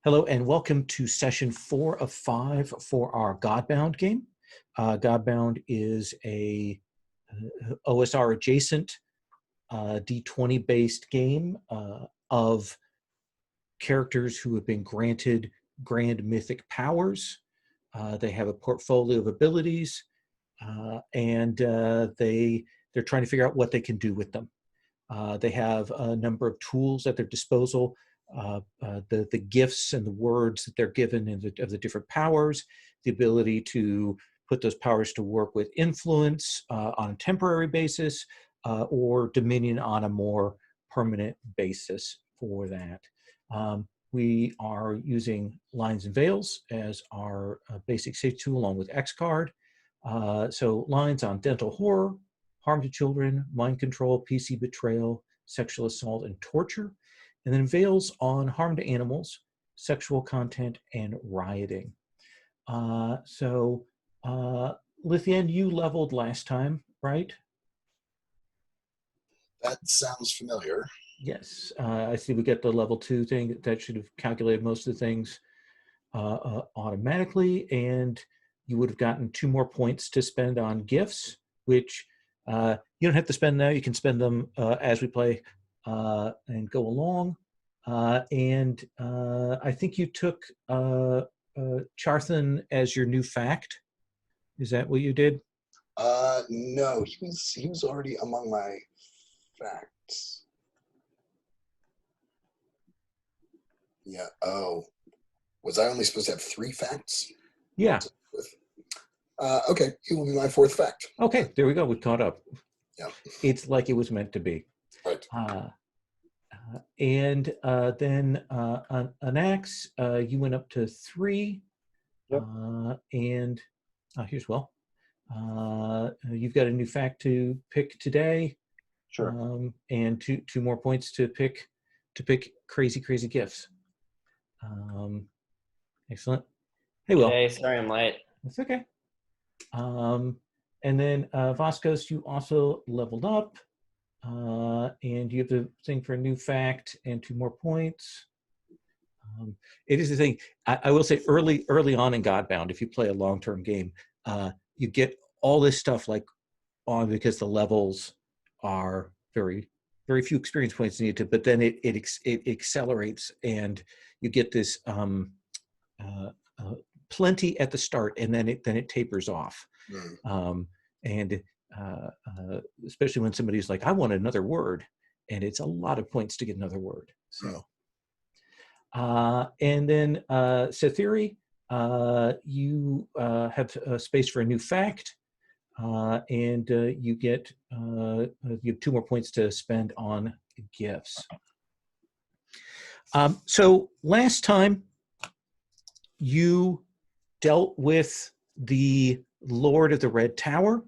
Hello and welcome to session 4 of 5 for our Godbound game. Godbound is a OSR adjacent D20 based game of characters who have been granted grand mythic powers. They have a portfolio of abilities and they're trying to figure out what they can do with them. They have a number of tools at their disposal. The gifts and the words that they're given of the different powers, the ability to put those powers to work with influence on a temporary basis or dominion on a more permanent basis for that. We are using lines and veils as our basic safety tool along with X card. So lines on dental horror, harm to children, mind control, PC betrayal, sexual assault, and torture. And then veils on harm to animals, sexual content, and rioting. Lithian, you leveled last time, right? That sounds familiar. Yes. I see we get the level 2 thing. That should have calculated most of the things automatically. And you would have gotten 2 more points to spend on gifts, which you don't have to spend now. You can spend them as we play and go along. I think you took Charthan as your new fact. Is that what you did? No, he was already among my facts. Yeah. Oh, was I only supposed to have 3 facts? Yeah. Okay, he will be my 4th fact. Okay, there we go. We caught up. Yeah. It's like it was meant to be. Right. Then an axe, you went up to 3. Yep. Here's Will. You've got a new fact to pick today. Sure. And two more points to pick crazy gifts. Excellent. Hey, Will. Hey, sorry I'm late. That's okay. And then Vascos, you also leveled up. And you have the thing for a new fact and 2 more points. It is the thing. I will say early on in Godbound, if you play a long-term game, you get all this stuff like on because the levels are very few experience points needed, but then it accelerates and you get this plenty at the start, and then it tapers off. And especially when somebody's like, I want another word, and it's a lot of points to get another word. So, and then Sethiri, you have space for a new fact, and you have 2 more points to spend on gifts. So last time you dealt with the Lord of the Red Tower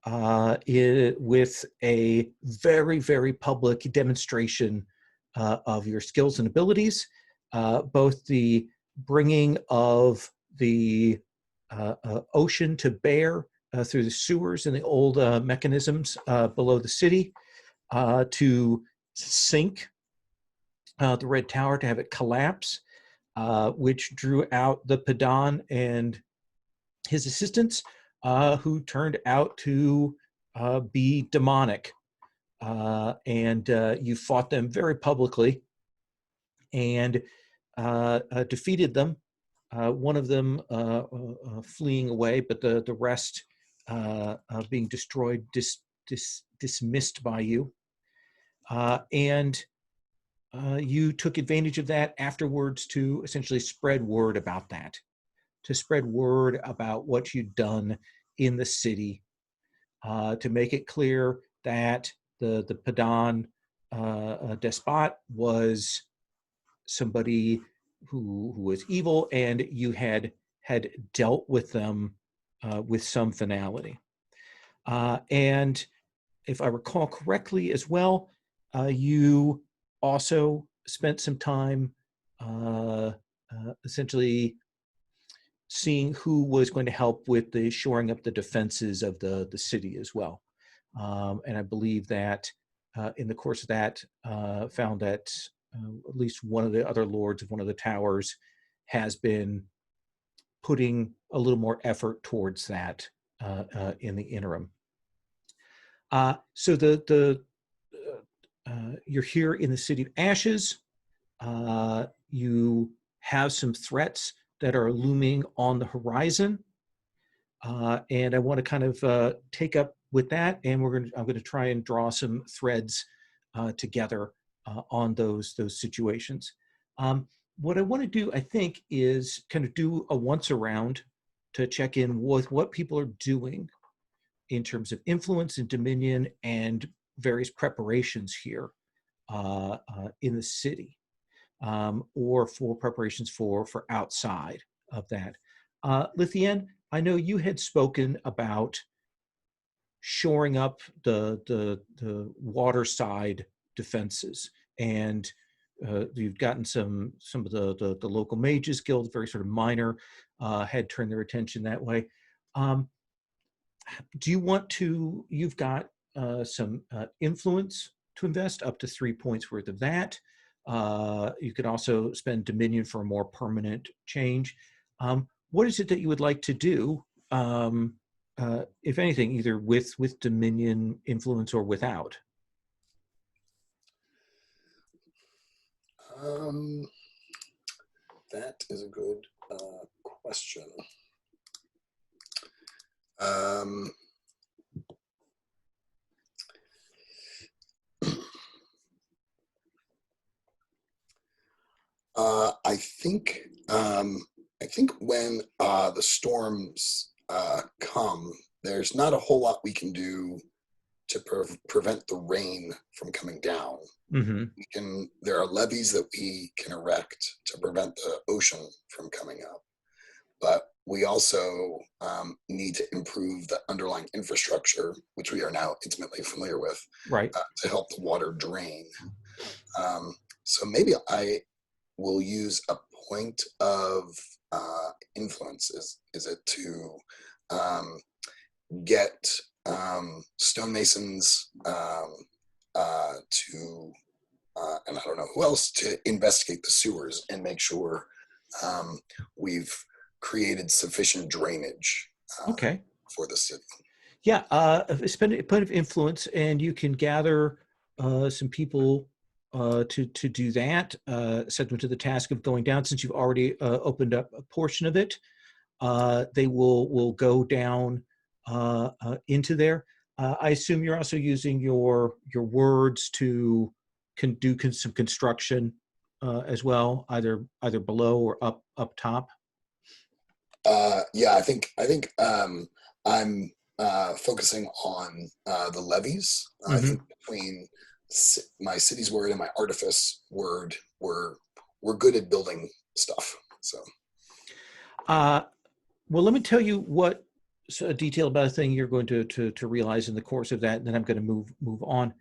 with a very public demonstration of your skills and abilities, both the bringing of the ocean to bear through the sewers and the old mechanisms below the city to sink the Red Tower, to have it collapse, which drew out the Padan and his assistants, who turned out to be demonic. And you fought them very publicly and defeated them. One of them fleeing away, but the rest being destroyed, dismissed by you. And you took advantage of that afterwards to essentially spread word about that. To spread word about what you'd done in the city, to make it clear that the Padan despot was somebody who was evil, and you had dealt with them with some finality. And if I recall correctly as well, you also spent some time essentially seeing who was going to help with the shoring up the defenses of the city as well. And I believe that in the course of that, found that at least one of the other lords of one of the towers has been putting a little more effort towards that in the interim. So you're here in the City of Ashes. You have some threats that are looming on the horizon. And I want to kind of take up with that, and I'm going to try and draw some threads together on those situations. What I want to do, I think, is kind of do a once around to check in with what people are doing in terms of influence and dominion and various preparations here in the city, or for preparations for outside of that. Lithian, I know you had spoken about shoring up the water side defenses, and you've gotten some of the local mages guild, very sort of minor, had turned their attention that way. Do you want to? You've got some influence to invest up to 3 points worth of that. You could also spend dominion for a more permanent change. What is it that you would like to do, if anything, either with dominion influence or without? That is a good question. I think when the storms come, there's not a whole lot we can do to prevent the rain from coming down. Mm-hmm. There are levees that we can erect to prevent the ocean from coming up, but we also need to improve the underlying infrastructure, which we are now intimately familiar with, Right. To help the water drain. So maybe I will use a point of influence. Is it to get stonemasons to, and I don't know who else, to investigate the sewers and make sure we've created sufficient drainage Okay. for the city. Yeah, spend a point of influence, and you can gather some people to do that. Set them to the task of going down. Since you've already opened up a portion of it, they will go down into there. I assume you're also using your words to do some construction as well, either below or up top. Yeah, I think I'm focusing on the levies. Mm-hmm. I think between my city's word and my artifice word, we're good at building stuff. So, well, let me tell you what a detail about a thing you're going to realize in the course of that, and then I'm going to move on.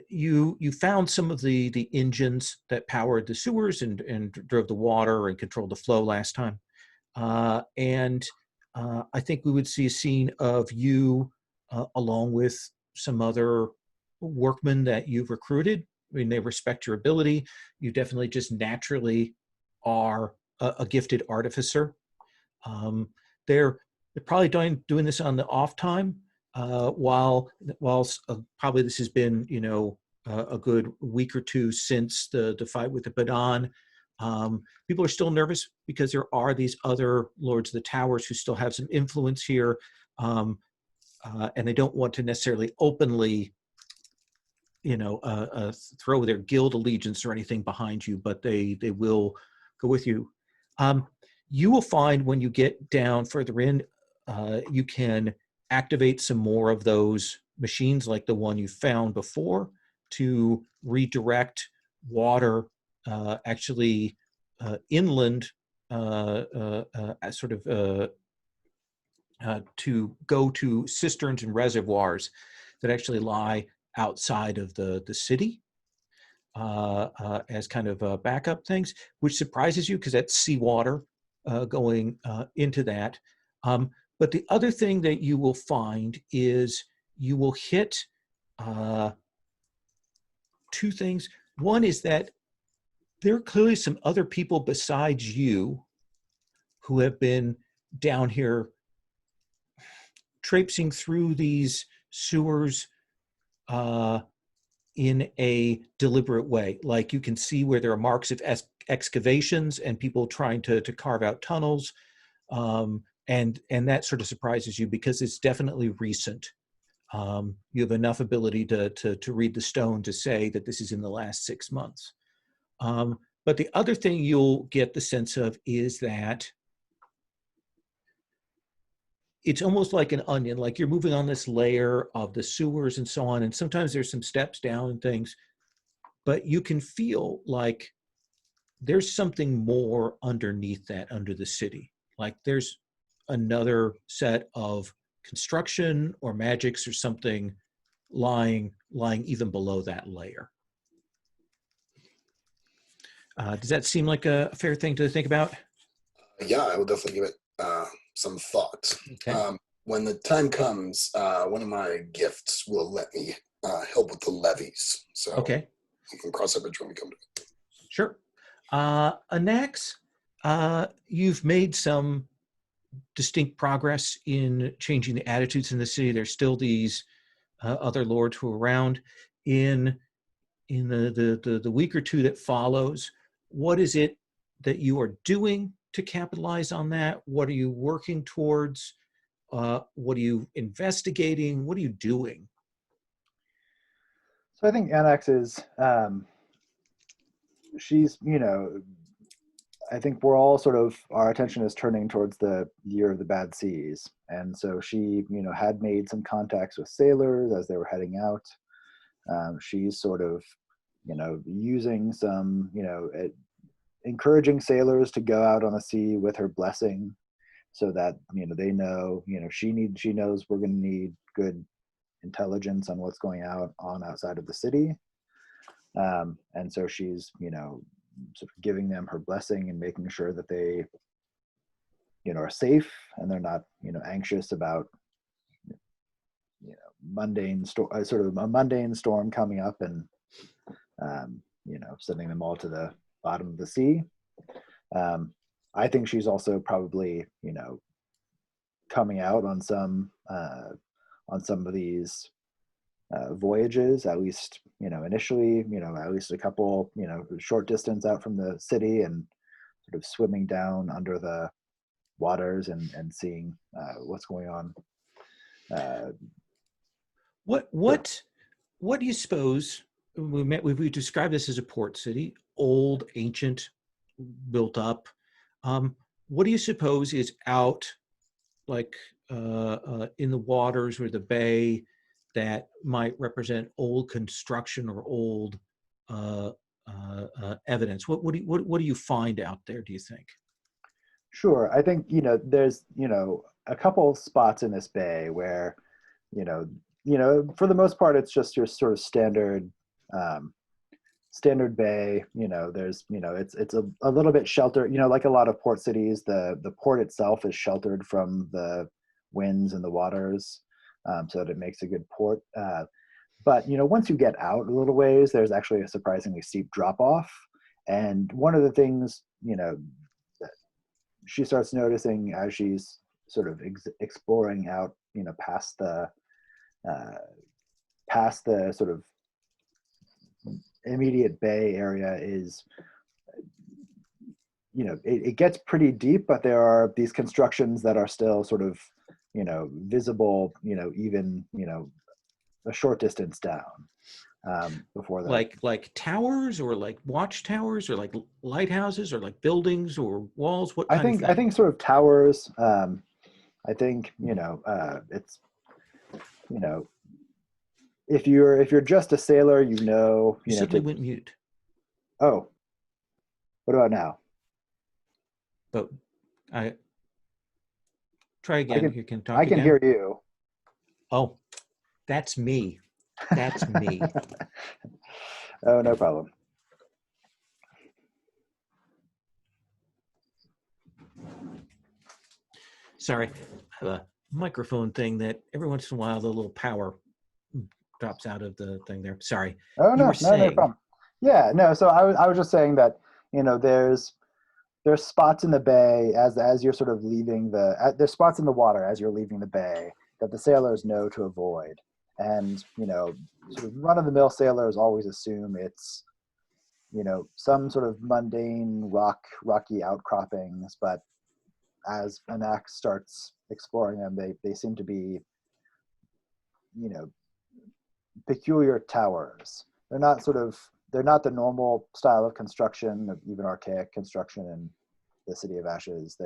You found some of the engines that powered the sewers and drove the water and controlled the flow last time. And I think we would see a scene of you along with some other workmen that you've recruited. I mean, they respect your ability. You definitely just naturally are a gifted artificer. They're probably doing this on the off time, while probably this has been, a good week or two since the fight with the Badan. People are still nervous because there are these other lords of the towers who still have some influence here, and they don't want to necessarily openly, throw their guild allegiance or anything behind you, but they will go with you. You will find when you get down further in, you can activate some more of those machines like the one you found before to redirect water actually inland, to go to cisterns and reservoirs that actually lie outside of the city, as kind of backup things, which surprises you because that's seawater going into that. But the other thing that you will find is you will hit two things. One is that there are clearly some other people besides you who have been down here traipsing through these sewers in a deliberate way. Like you can see where there are marks of excavations and people trying to carve out tunnels. And that sort of surprises you because it's definitely recent. You have enough ability to read the stone to say that this is in the last 6 months. But the other thing you'll get the sense of is that it's almost like an onion, like you're moving on this layer of the sewers and so on, and sometimes there's some steps down and things, but you can feel like there's something more underneath that, under the city. Like there's another set of construction or magics or something lying even below that layer. Does that seem like a fair thing to think about? Yeah, I will definitely give it some thought. Okay. When the time comes, one of my gifts will let me help with the levies. So Okay. we can cross that bridge when we come to it. Sure. Anax, you've made some distinct progress in changing the attitudes in the city. There's still these other lords who are around. In the week or two that follows, what is it that you are doing to capitalize on that? What are you working towards? What are you investigating? What are you doing? So I think Annex is, she's, I think we're all sort of, our attention is turning towards the year of the bad seas. And so she, had made some contacts with sailors as they were heading out. She's sort of, using some, encouraging sailors to go out on the sea with her blessing so that, they know, she knows we're going to need good intelligence on what's going on outside of the city. And so she's, sort of giving them her blessing and making sure that they, are safe and they're not, anxious about, sort of a mundane storm coming up and, sending them all to the bottom of the sea. I think she's also probably, coming out on some of these voyages, at least, initially, at least a couple, short distance out from the city and sort of swimming down under the waters and seeing what's going on. What do you suppose, we describe this as a port city, old, ancient, built up. What do you suppose is out, like in the waters or the bay, that might represent old construction or old evidence? What do you find out there, do you think? Sure. I think, there's, a couple spots in this bay where, for the most part, it's just your sort of standard bay. There's, it's a little bit sheltered, like a lot of port cities, the port itself is sheltered from the winds and the waters, so that it makes a good port. But, once you get out a little ways, there's actually a surprisingly steep drop off. And one of the things, that she starts noticing as she's sort of exploring out, past the sort of immediate bay area is, it gets pretty deep, but there are these constructions that are still sort of, visible, even, a short distance down before that. Like towers or like watchtowers or like lighthouses or like buildings or walls? What kind of thing? I think sort of towers. I think, it's, if you're just a sailor, You suddenly went mute. Oh, what about now? But I try again. You can talk I can again. hear you. Oh, that's me. That's me. Oh, no problem. Sorry, I have a microphone thing that every once in a while the little power drops out of the thing there. Sorry. Oh, You no, were saying, no problem. Yeah, no. So I was just saying that there's spots in the bay as you're sort of leaving there's spots in the water as you're leaving the bay that the sailors know to avoid, and sort of run of the mill sailors always assume it's some sort of mundane rocky outcroppings, but as Anak starts exploring them, they seem to be you know peculiar towers. They're not the normal style of construction, of even archaic construction in the City of Ashes.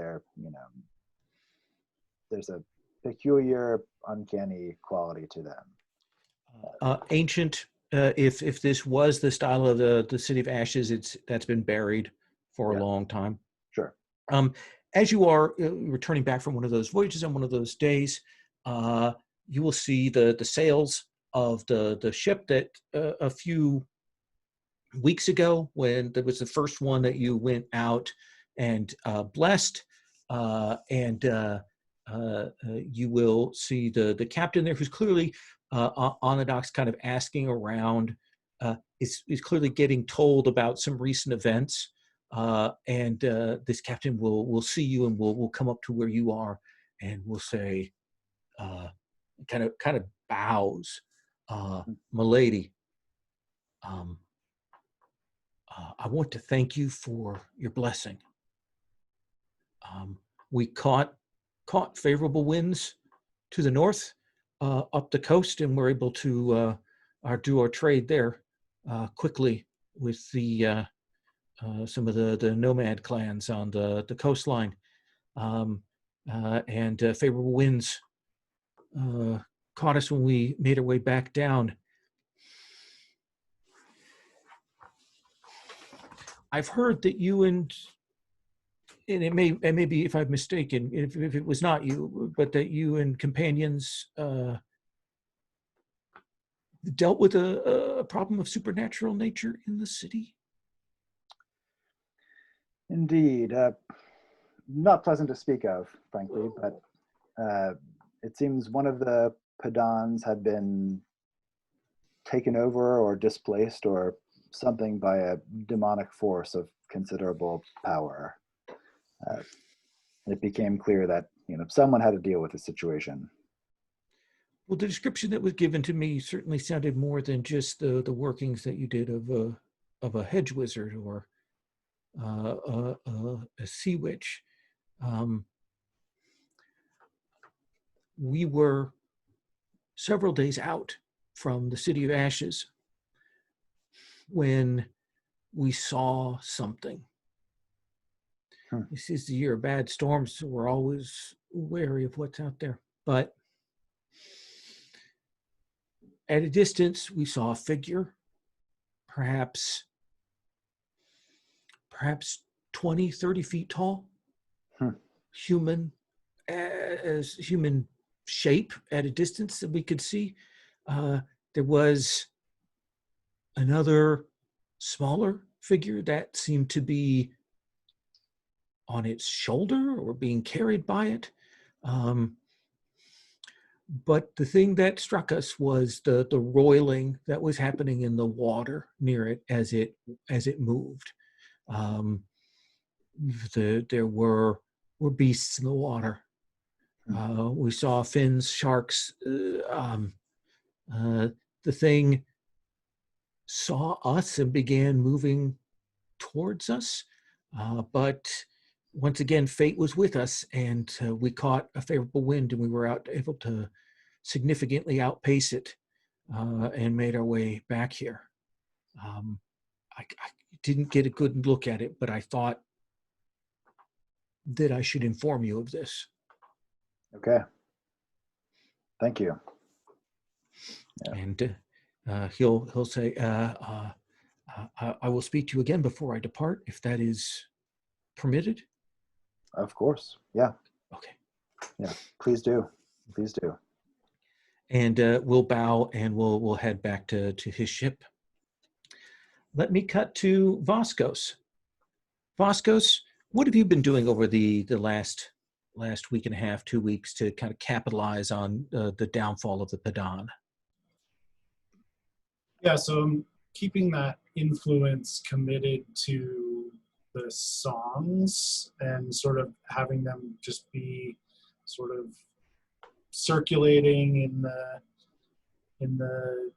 There's a peculiar, uncanny quality to them. Ancient. If this was the style of the City of Ashes, that's been buried for a long time. Sure. As you are returning back from one of those voyages on one of those days, you will see the sails of the ship that a few weeks ago, when there was the first one that you went out and blessed, and you will see the captain there, who's clearly on the docks, kind of asking around, is clearly getting told about some recent events, and this captain will see you and will come up to where you are and will say, kind of bows, "Milady, I want to thank you for your blessing. We caught favorable winds to the north, up the coast, and we're able to do our trade there quickly with the some of the nomad clans on the coastline, and favorable winds caught us when we made our way back down. I've heard that you and it may be, if I'm mistaken, if it was not you, but that you and companions dealt with a problem of supernatural nature in the city." Indeed, not pleasant to speak of, frankly, but it seems one of the Padans had been taken over or displaced or something by a demonic force of considerable power. It became clear that someone had to deal with the situation. Well, the description that was given to me certainly sounded more than just the workings that you did of a hedge wizard or a sea witch. We were several days out from the City of Ashes when we saw something. This is the year of bad storms, so we're always wary of what's out there. But at a distance, we saw a figure, perhaps 20, 30 feet tall, human, as human shape at a distance that we could see. There was another smaller figure that seemed to be on its shoulder or being carried by it. But the thing that struck us was the roiling that was happening in the water near it as it moved. There were beasts in the water. We saw fins, sharks. The thing saw us and began moving towards us, but once again, fate was with us, and we caught a favorable wind, and we were able to significantly outpace it, and made our way back here. I didn't get a good look at it, but I thought that I should inform you of this. Okay. Thank you. Yeah. And he'll say, I will speak to you again before I depart, if that is permitted. Of course. Yeah. Okay. Yeah. Please do. Please do. And we'll bow and we'll head back to his ship. Let me cut to Voskos. Voskos, what have you been doing over the last week and a half, 2 weeks, to kind of capitalize on the downfall of the Padan? Yeah, so I'm keeping that influence committed to the songs and sort of having them just be sort of circulating in the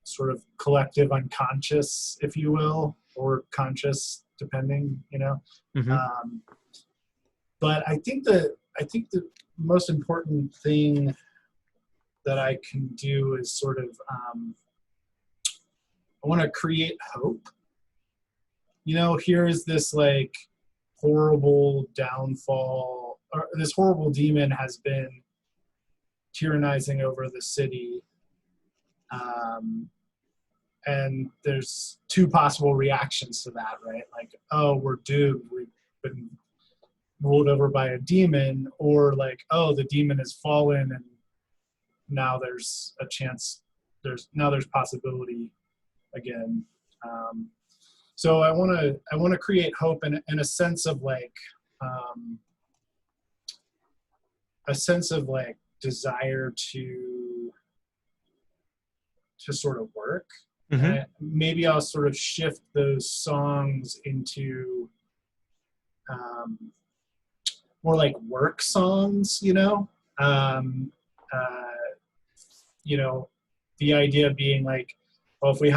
sort of collective unconscious, if you will, or conscious, depending, you know. Mm-hmm. But I think the most important thing that I can do is sort of I want to create hope. You know, here's this like horrible downfall, or this horrible demon has been tyrannizing over the city. And there's two possible reactions to that, right? Like, oh, we're doomed. We've been ruled over by a demon, or like, oh, the demon has fallen and now there's a chance, there's possibility again. So I want to create hope and a sense of like desire to sort of work. Mm-hmm. Maybe I'll sort of shift those songs into more like work songs, you know. You know, the idea being like, well, if we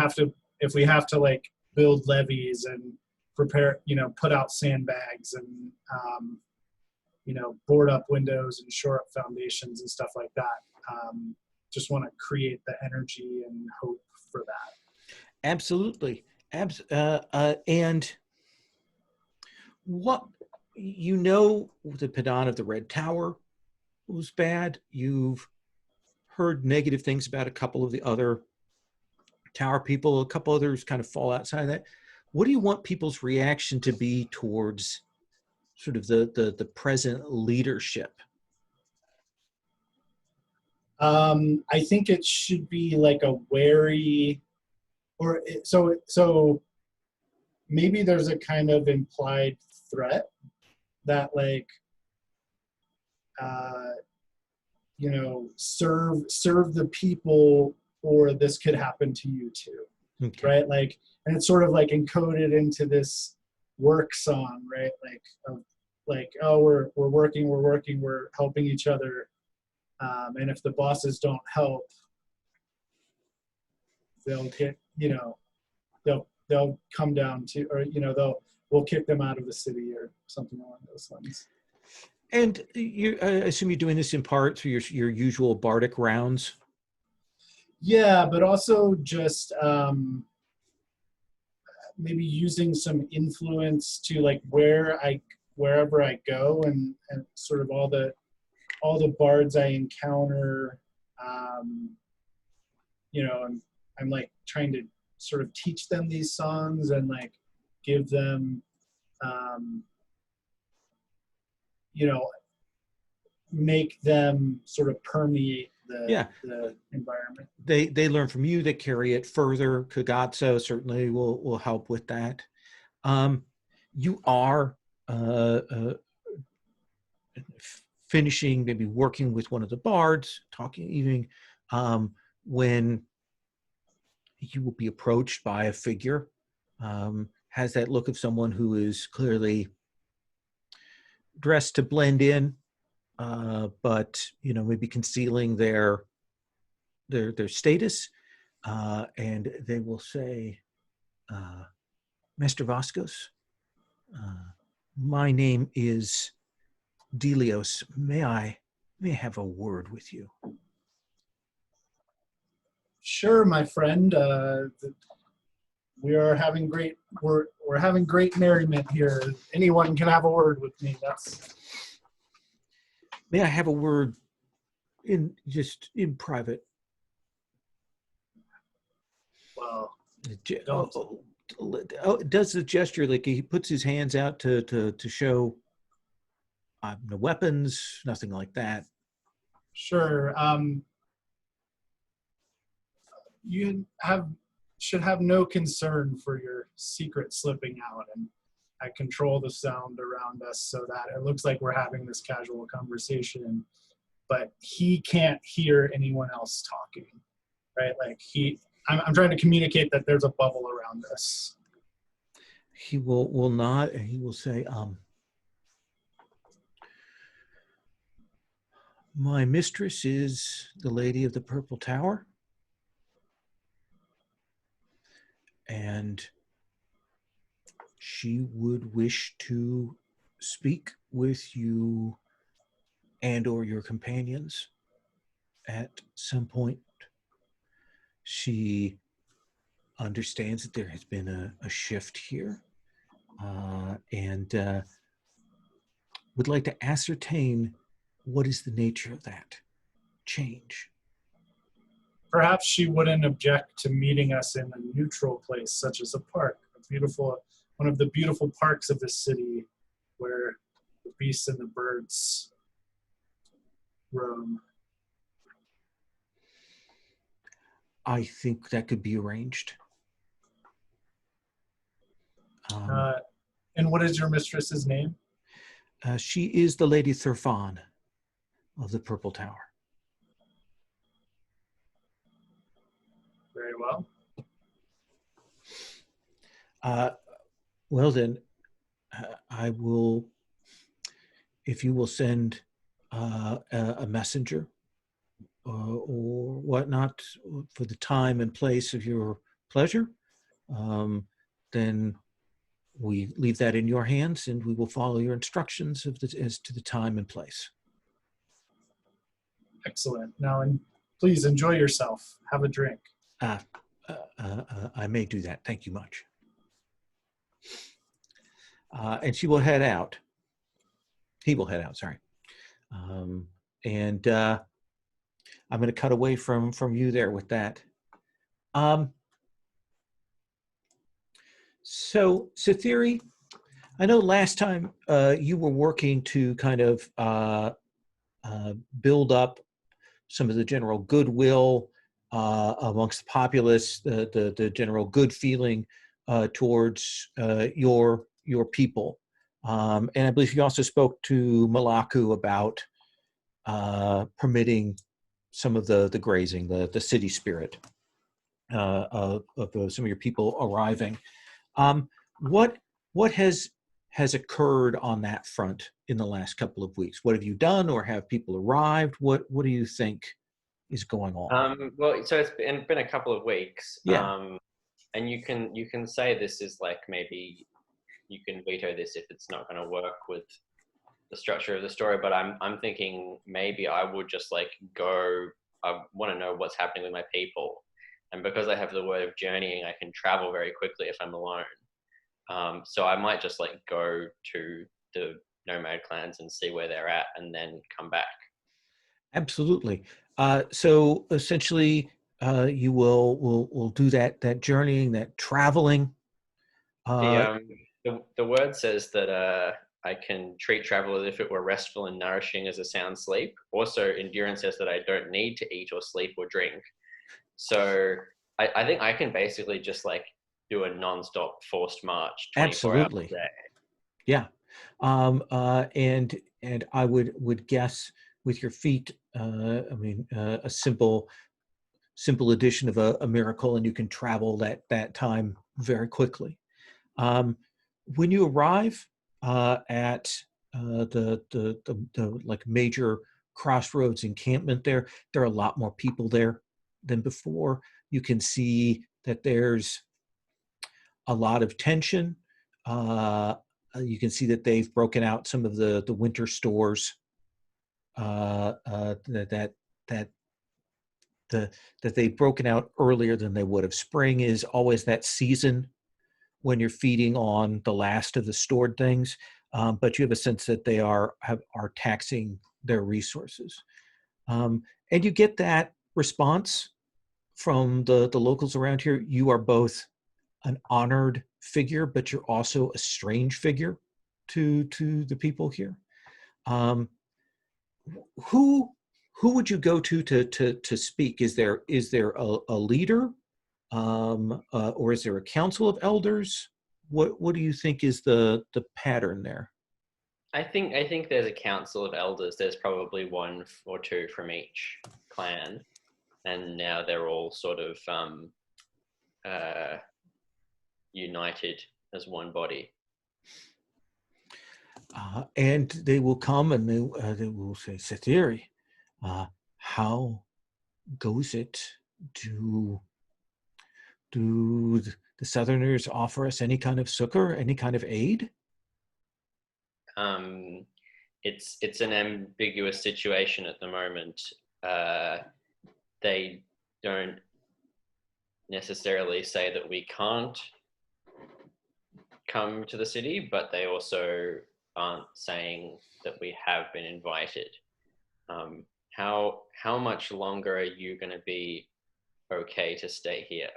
have to like build levees and prepare, you know, put out sandbags and you know, board up windows and shore up foundations and stuff like that. Just want to create the energy and hope for that. Absolutely. And what, you know, the Pedon of the Red Tower was bad. You've heard negative things about a couple of the other tower people. A couple others kind of fall outside of that. What do you want people's reaction to be towards sort of the present leadership? I think it should be like a wary, or so maybe there's a kind of implied threat that like, you know, serve the people, or this could happen to you too. Okay. Right? Like, and it's sort of like encoded into this work song, right? Like, oh, we're working, we're helping each other. And if the bosses don't help, they'll get, you know, they'll come down to, or, you know, we'll kick them out of the city or something along those lines. And I assume you're doing this in part through your usual bardic rounds? Yeah, but also just maybe using some influence to like wherever I go, and sort of all the bards I encounter, you know, I'm like trying to sort of teach them these songs and like give them, you know, make them sort of permeate the environment. They learn from you, they carry it further. Kagazzo certainly will help with that. You are finishing, maybe working with one of the bards, talking even when you will be approached by a figure, has that look of someone who is clearly dressed to blend in, but, you know, maybe concealing their status, and they will say, Master Vascos, my name is Delios. May I have a word with you? Sure, my friend. We are having we're having great merriment here. Anyone can have a word with me. May I have a word in private? Well, does the gesture, like he puts his hands out to show no weapons, nothing like that? Sure. You should have no concern for your secret slipping out, and I control the sound around us so that it looks like we're having this casual conversation, but he can't hear anyone else talking, right? Like I'm trying to communicate that there's a bubble around this. He will nod and he will say, my mistress is the Lady of the Purple Tower. And she would wish to speak with you and or your companions at some point. She understands that there has been a shift here and would like to ascertain what is the nature of that change. Perhaps she wouldn't object to meeting us in a neutral place, such as a park, one of the beautiful parks of the city where the beasts and the birds roam. I think that could be arranged. And what is your mistress's name? She is the Lady Thurfan of the Purple Tower. Very well. Well then, I will, if you will send a messenger or whatnot for the time and place of your pleasure, then we leave that in your hands and we will follow your instructions as to the time and place. Excellent. Now, and please enjoy yourself. Have a drink. I may do that. Thank you much. And she will head out. He will head out, sorry. And I'm going to cut away from you there with that. So, Cytherea, I know last time you were working to kind of build up some of the general goodwill amongst the populace, the general good feeling towards your people. And I believe you also spoke to Malaku about permitting some of the grazing, the city spirit of some of your people arriving. What has occurred on that front in the last couple of weeks? What have you done, or have people arrived? What do you think is going on? Well, so it's been a couple of weeks. Yeah. And you can say this is like, maybe you can veto this if it's not going to work with the structure of the story, but I'm thinking maybe I would just like go. I want to know what's happening with my people, and because I have the word of journeying, I can travel very quickly if I'm alone. So I might just like go to the nomad clans and see where they're at, and then come back. Absolutely. So essentially, you will do that journeying, that traveling. The word says that I can treat travel as if it were restful and nourishing as a sound sleep. Also, endurance says that I don't need to eat or sleep or drink. So I think I can basically just like do a non-stop forced march 24 Absolutely. hours a day. Yeah. And I would guess with your feet, a simple addition of a miracle, and you can travel that time very quickly. When you arrive at the like major crossroads encampment, there are a lot more people there than before. You can see that there's a lot of tension. You can see that they've broken out some of the winter stores that they've broken out earlier than they would have. Spring is always that season when you're feeding on the last of the stored things, but you have a sense that they are taxing their resources, and you get that response from the locals around here. You are both an honored figure, but you're also a strange figure to the people here. Who would you go to speak? Is there a leader, or is there a council of elders? What do you think is the pattern there? I think there's a council of elders. There's probably one or two from each clan, and now they're all sort of united as one body. And they will come and they will say, Sethiri, how goes it? Do the Southerners offer us any kind of succor, any kind of aid? It's an ambiguous situation at the moment. They don't necessarily say that we can't come to the city, but they also aren't saying that we have been invited. How much longer are you going to be okay to stay here?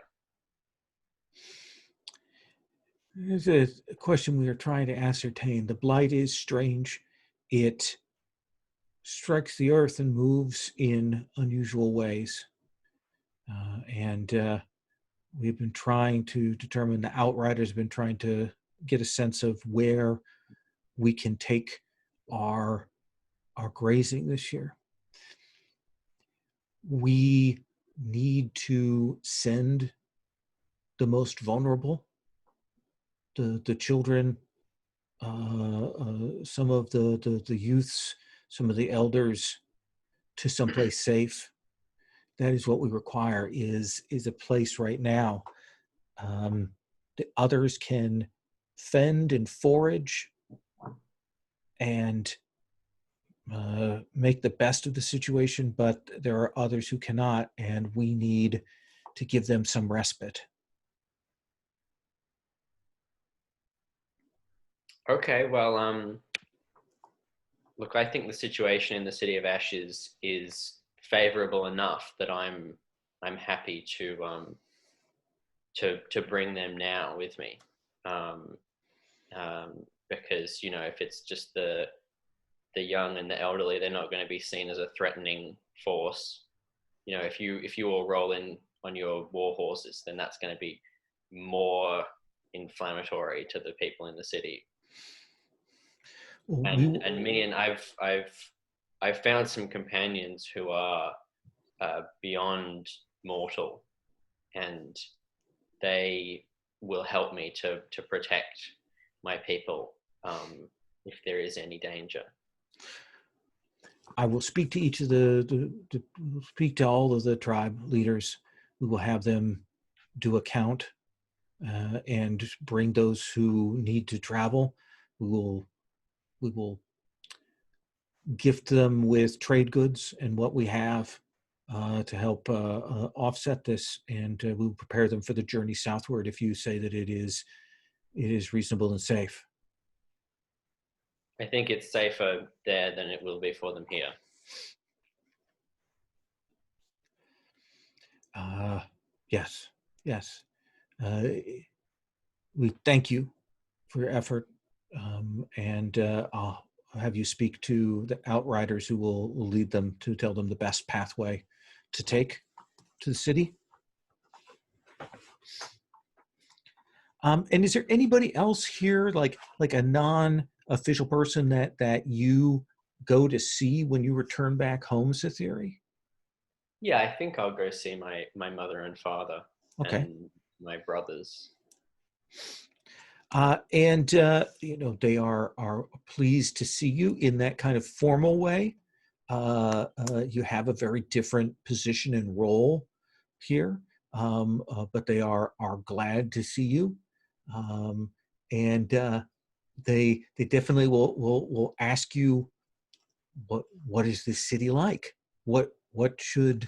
There's a question we are trying to ascertain. The blight is strange. It strikes the earth and moves in unusual ways. And we've been trying to determine, the Outriders have been trying to get a sense of where we can take our grazing this year. We need to send the most vulnerable, the children, some of the youths, some of the elders, to someplace safe. That is what we require, is a place right now. The others can fend and forage and make the best of the situation, but there are others who cannot, and we need to give them some respite. Okay, well, look, I think the situation in the City of Ashes is favorable enough that I'm happy to bring them now with me, because if it's just the young and the elderly, they're not going to be seen as a threatening force. If you all roll in on your war horses, then that's going to be more inflammatory to the people in the city. And me, and I've found some companions who are beyond mortal, and they will help me to protect my people if there is any danger. I will speak to each of speak to all of the tribe leaders. We will have them do a count and bring those who need to travel. We will gift them with trade goods and what we have to help offset this, and we'll prepare them for the journey southward if you say that it is reasonable and safe. I think it's safer there than it will be for them here. Yes. We thank you for your effort, and I'll have you speak to the Outriders who will lead them, to tell them the best pathway to take to the city. And is there anybody else here, like a non-official person that you go to see when you return back home, Sethiri? Yeah, I think I'll go see my mother and father. Okay. And my brothers. And they are pleased to see you in that kind of formal way. You have a very different position and role here, but they are glad to see you, and they definitely will ask you, what is this city like? What should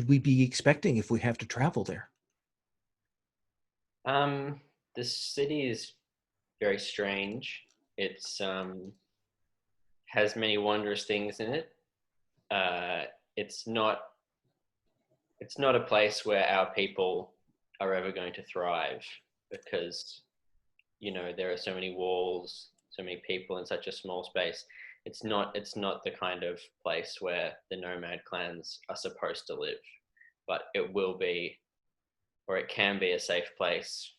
we be expecting if we have to travel there? The city is very strange. It's has many wondrous things in it. It's not a place where our people are ever going to thrive, because there are so many walls, so many people in such a small space. It's not the kind of place where the nomad clans are supposed to live, but it will be, or it can be, a safe place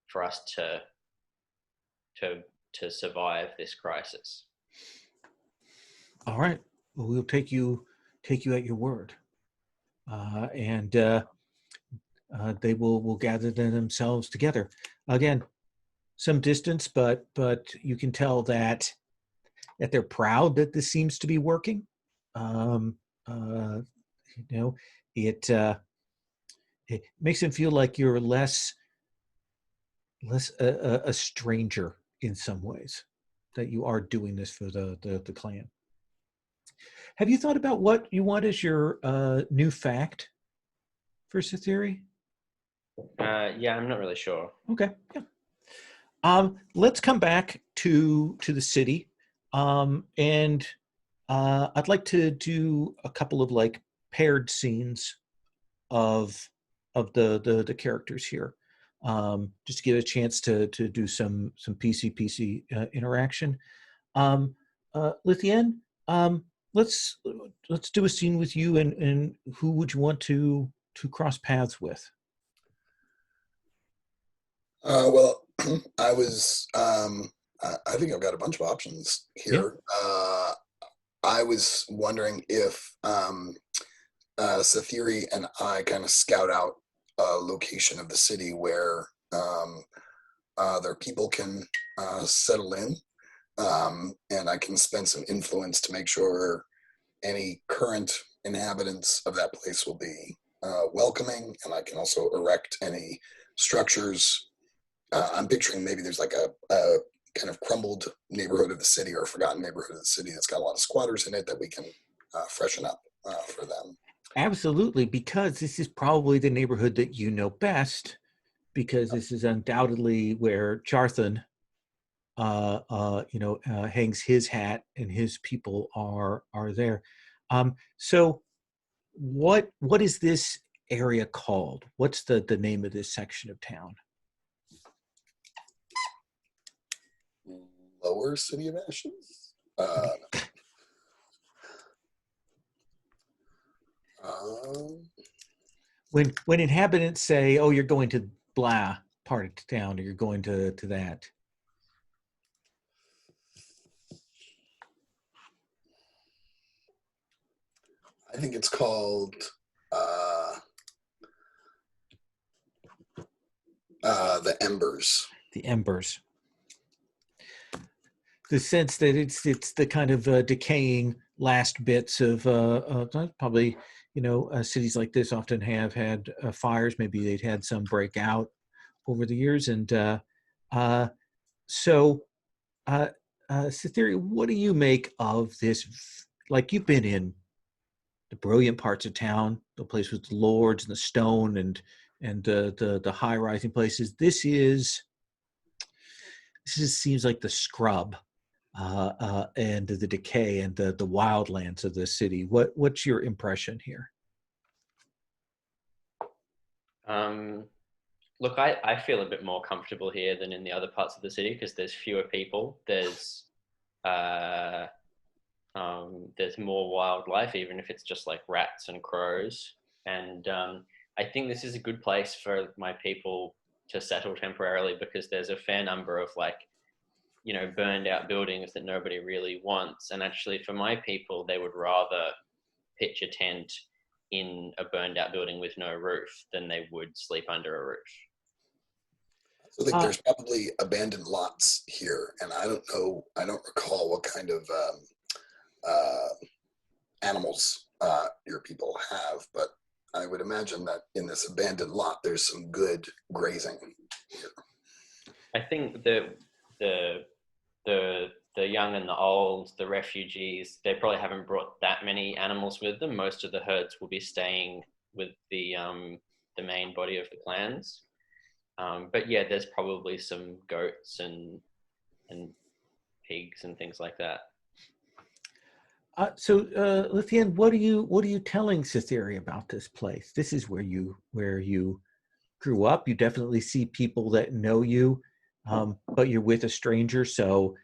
for us to survive this crisis. All right. Well, we'll take you at your word. And they will gather themselves together. Again, some distance, but you can tell that they're proud that this seems to be working. You know, it makes them feel like you're less a stranger in some ways, that you are doing this for the clan. Have you thought about what you want as your new fact for Cytherea? Yeah, I'm not really sure. Okay. Yeah. Let's come back to the city, and I'd like to do a couple of like paired scenes of the characters here, just to get a chance to do some PC interaction. Lithien, let's do a scene with you, and who would you want to cross paths with? Well, I was. I think I've got a bunch of options here. Yeah. I was wondering if Cytherea and I kind of scout out a location of the city where their people can settle in, and I can spend some influence to make sure any current inhabitants of that place will be welcoming, and I can also erect any structures. I'm picturing maybe there's like a kind of crumbled neighborhood of the city or a forgotten neighborhood of the city that's got a lot of squatters in it that we can freshen up for them. Absolutely, because this is probably the neighborhood that you know best, because this is undoubtedly where Charthan, hangs his hat, and his people are there. So, what is this area called? What's the name of this section of town? Lower City of Ashes? When inhabitants say, "Oh, you're going to blah part of town," or "You're going to that," I think it's called the Embers. The Embers. The sense that it's the kind of decaying last bits of probably, cities like this often have had fires. Maybe they'd had some break out over the years, and Cytherea, what do you make of this? Like, you've been in the brilliant parts of town, the place with the lords and the stone and the high rising places. This seems like the scrub. And the decay and the wildlands of the city. What's your impression here? Look, I feel a bit more comfortable here than in the other parts of the city because there's fewer people. There's more wildlife, even if it's just like rats and crows. And I think this is a good place for my people to settle temporarily because there's a fair number of burned out buildings that nobody really wants. And actually for my people, they would rather pitch a tent in a burned out building with no roof than they would sleep under a roof. I think there's probably abandoned lots here, and I don't recall what kind of animals your people have, but I would imagine that in this abandoned lot, there's some good grazing here. I think the young and the old, the refugees, they probably haven't brought that many animals with them. Most of the herds will be staying with the main body of the clans. But yeah, there's probably some goats and pigs and things like that. So, Lithien, what are you telling Cytherea about this place? This is where you grew up. You definitely see people that know you, but you're with a stranger, so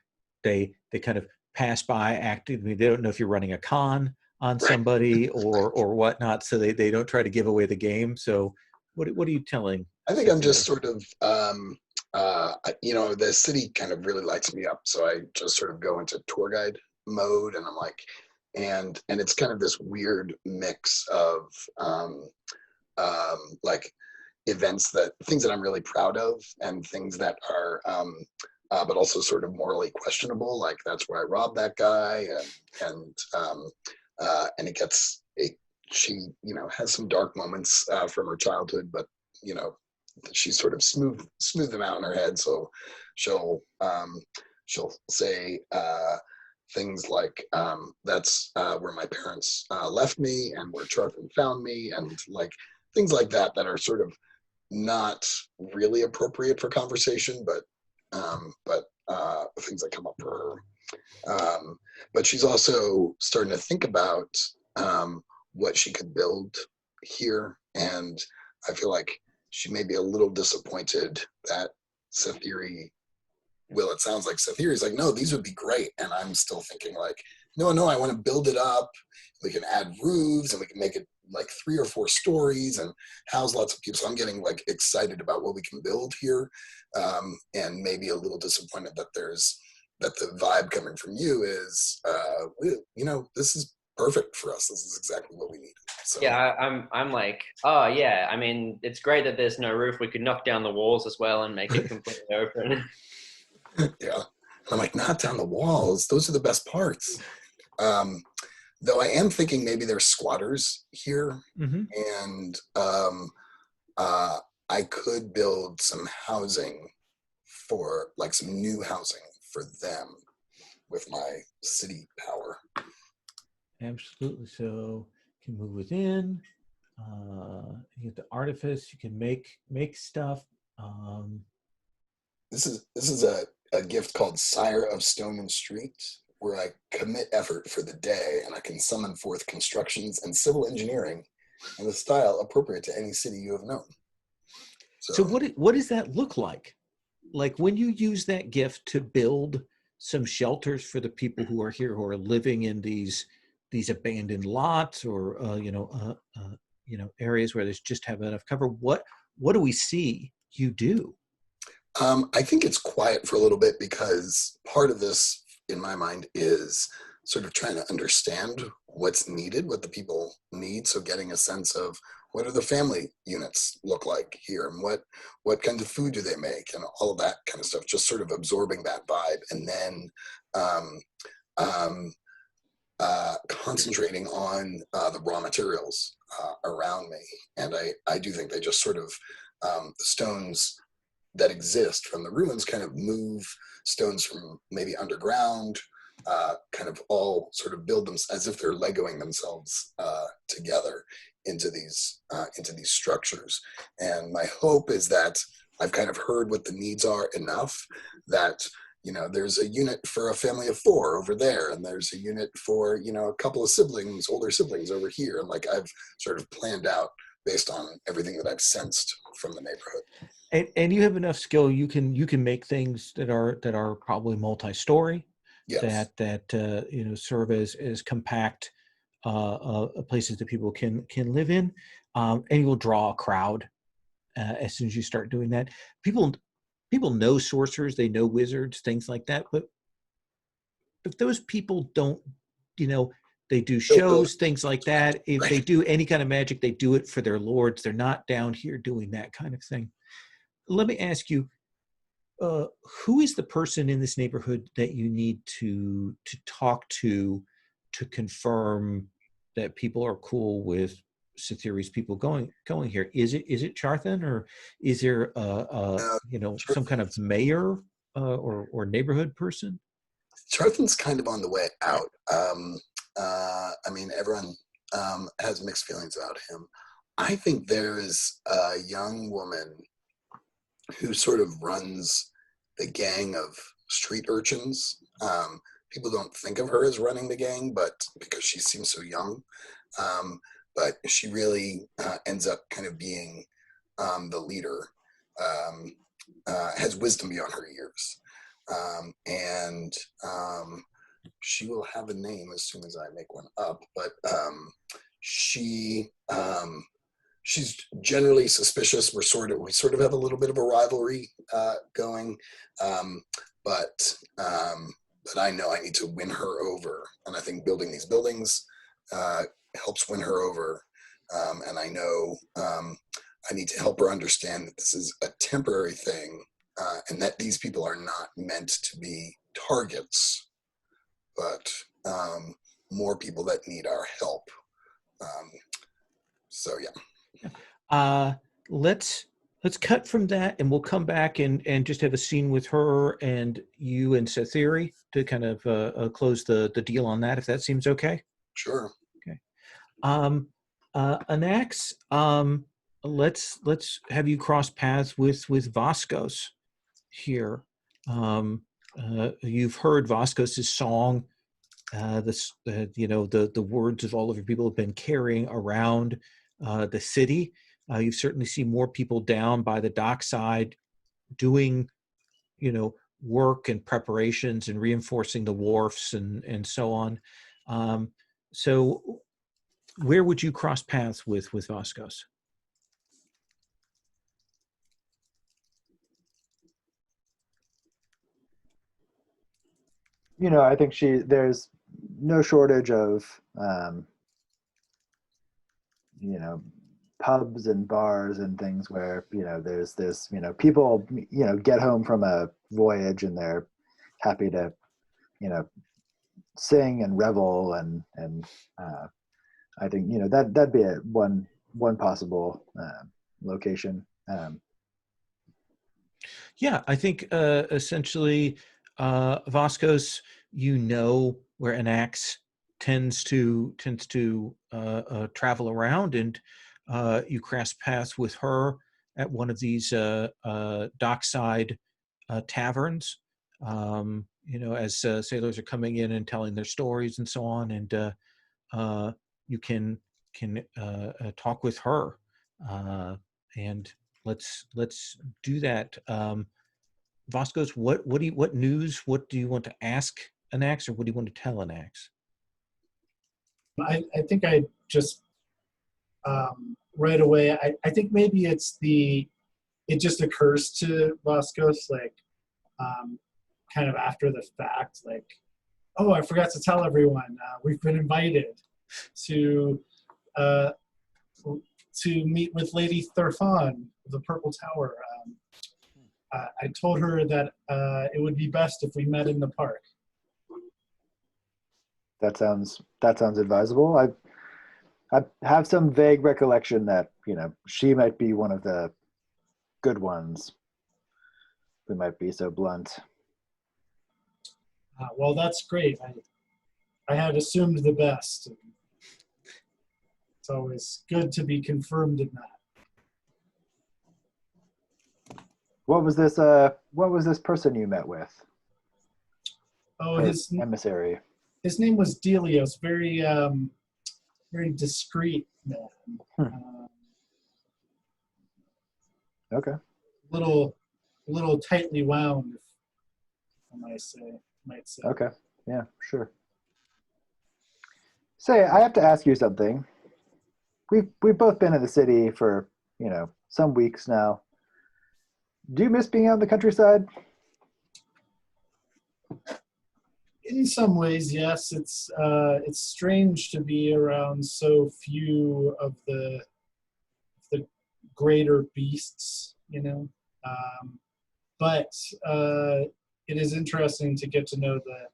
they kind of pass by actively. They don't know if you're running a con on somebody or whatnot, so they don't try to give away the game. So, what are you telling? I think I'm just sort of, the city kind of really lights me up, so I just sort of go into tour guide mode, and I'm like, and it's kind of this weird mix of like events things that I'm really proud of, and things that are, but also sort of morally questionable. Like that's where I robbed that guy, and she, has some dark moments from her childhood, but she sort of smooth them out in her head. So she'll say things like, that's where my parents left me, and where Charlton found me, and like things like that are sort of not really appropriate for conversation, but things that come up for her. But she's also starting to think about what she could build here, and I feel like she may be a little disappointed that Sathiri, it sounds like Sathiri's like, no, these would be great, and I'm still thinking like, no, I want to build it up. We can add roofs, and we can make it like 3 or 4 stories and house lots of people. So I'm getting like excited about what we can build here, and maybe a little disappointed that the vibe coming from you is, this is perfect for us. This is exactly what we need. So yeah, I'm like, oh yeah, I mean, it's great that there's no roof. We could knock down the walls as well and make it completely open. yeah, I'm like, knock down the walls. Those are the best parts. Though I am thinking maybe there's squatters here, Mm-hmm. and I could build some housing for like some new housing for them with my city power. Absolutely. So you can move within. You get the artifice. You can make stuff. This is a gift called Sire of Stone and Street, where I commit effort for the day, and I can summon forth constructions and civil engineering in the style appropriate to any city you have known. So what does that look like? Like when you use that gift to build some shelters for the people who are here, who are living in these abandoned lots, or areas where there's just have enough cover. What do we see you do? I think it's quiet for a little bit, because part of this, in my mind, is sort of trying to understand what's needed, what the people need. So getting a sense of what do the family units look like here, and what kind of food do they make, and all of that kind of stuff. Just sort of absorbing that vibe, and then concentrating on the raw materials around me. And I do think they just sort of, the stones that exist from the ruins kind of move stones from maybe underground, kind of all sort of build them as if they're Legoing themselves together into these structures. And my hope is that I've kind of heard what the needs are enough that, there's a unit for a family of 4 over there, and there's a unit for, a couple of older siblings over here. And like I've sort of planned out based on everything that I've sensed from the neighborhood. And you have enough skill. You can make things that are probably multi-story. Yes. That serve as compact places that people can live in, and you will draw a crowd as soon as you start doing that. People know sorcerers, they know wizards, things like that. But if those people don't, they do shows, things like that. If they do any kind of magic, they do it for their lords. They're not down here doing that kind of thing. Let me ask you, who is the person in this neighborhood that you need to talk to confirm that people are cool with Sathiri's people going here? Is it Charthan, or is there some kind of mayor or neighborhood person? Charthan's kind of on the way out. I mean, everyone has mixed feelings about him. I think there is a young woman who sort of runs the gang of street urchins. People don't think of her as running the gang, but because she seems so young, but she really ends up kind of being the leader, has wisdom beyond her years. And she will have a name as soon as I make one up, but she's generally suspicious. We sort of have a little bit of a rivalry going, but I know I need to win her over, and I think building these buildings helps win her over. And I know I need to help her understand that this is a temporary thing, and that these people are not meant to be targets, but more people that need our help. So yeah. Let's cut from that, and we'll come back and just have a scene with her and you and Setheri to kind of close the deal on that, if that seems okay. Sure. Okay. Anax, let's have you cross paths with Vascos here. You've heard Vascos's song. The words of all of your people have been carrying around the city. You've certainly seen more people down by the dockside doing, work and preparations and reinforcing the wharfs and so on. So where would you cross paths with Vascos? I think there's no shortage of, pubs and bars and things where, there's this, people, get home from a voyage and they're happy to, sing and revel and I think, that'd be one possible location. Yeah, I think essentially Vascos, where Anax tends to travel around, and you cross paths with her at one of these dockside taverns. As sailors are coming in and telling their stories and so on, and you can talk with her, and let's do that. Vascos, what news? What do you want to ask Anax, or what do you want to tell Anax? I think I just right away. I think maybe it just occurs to Vascos kind of after the fact, like, oh, I forgot to tell everyone we've been invited to meet with Lady Thurfon of the Purple Tower. I told her that it would be best if we met in the park. That sounds advisable. I have some vague recollection that she might be one of the good ones. We might be so blunt. Well, that's great. I had assumed the best. It's always good to be confirmed in that. What was this person you met with? Oh, his emissary. His name was Delios. Very very discreet man. Okay. Little tightly wound, if I might say. Okay. Yeah, sure. Say, I have to ask you something. We've both been in the city for, some weeks now. Do you miss being out in the countryside? In some ways, yes. It's strange to be around so few of the greater beasts, but it is interesting to get to know the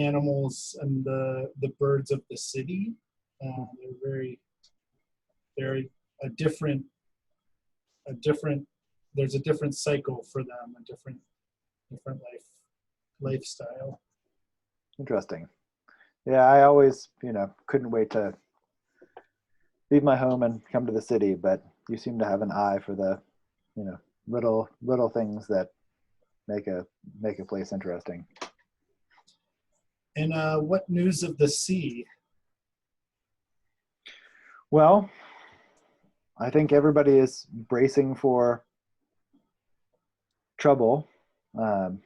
animals and the birds of the city. They're a different. There's a different cycle for them, a different lifestyle. Interesting. Yeah, I always, couldn't wait to leave my home and come to the city, but you seem to have an eye for the, little things that make a place interesting. And what news of the sea? Well, I think everybody is bracing for trouble. Some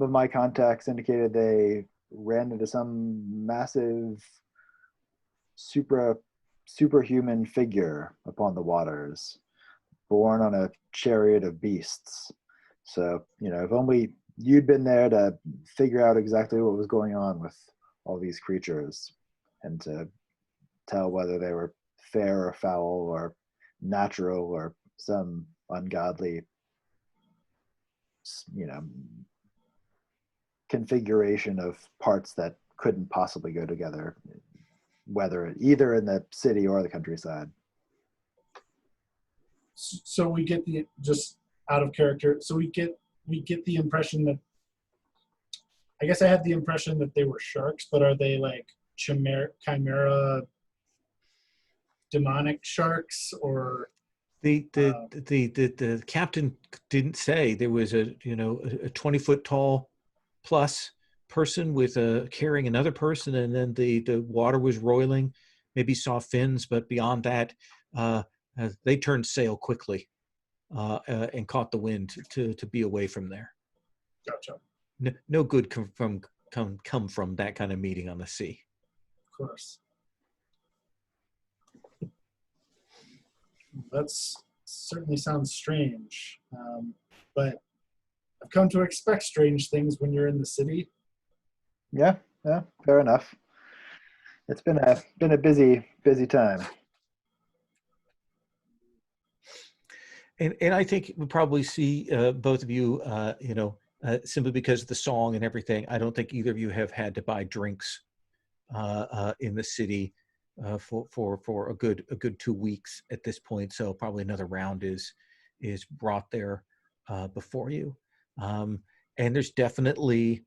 of my contacts indicated they ran into some massive superhuman figure upon the waters, borne on a chariot of beasts. So, if only you'd been there to figure out exactly what was going on with all these creatures and to tell whether they were fair or foul or natural or some ungodly, configuration of parts that couldn't possibly go together, whether either in the city or the countryside. So we get the, just out of character, so we get the impression that, I guess I had the impression that they were sharks, but are they like chimera demonic sharks, or the captain didn't say. There was a 20-foot tall plus person with carrying another person, and then the water was roiling. Maybe saw fins, but beyond that, they turned sail quickly and caught the wind to be away from there. Gotcha. No good come from that kind of meeting on the sea. Of course. That's certainly sounds strange, but I've come to expect strange things when you're in the city. Yeah, fair enough. It's been a busy time. And I think we'll probably see both of you, simply because of the song and everything. I don't think either of you have had to buy drinks in the city for a good 2 weeks at this point. So probably another round is brought there before you. And there's definitely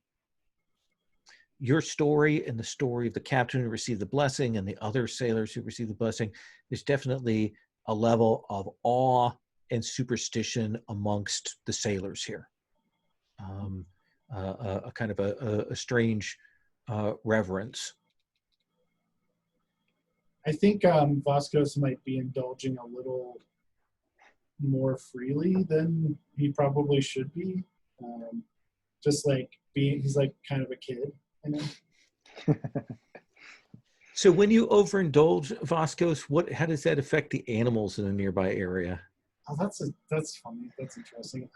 your story and the story of the captain who received the blessing and the other sailors who received the blessing. There's definitely a level of awe and superstition amongst the sailors here. A kind of a strange reverence. I think Vasquez might be indulging a little more freely than he probably should be. Just like he's like kind of a kid, you know? So when you overindulge, Vasquez, how does that affect the animals in the nearby area? Oh, that's funny. That's interesting.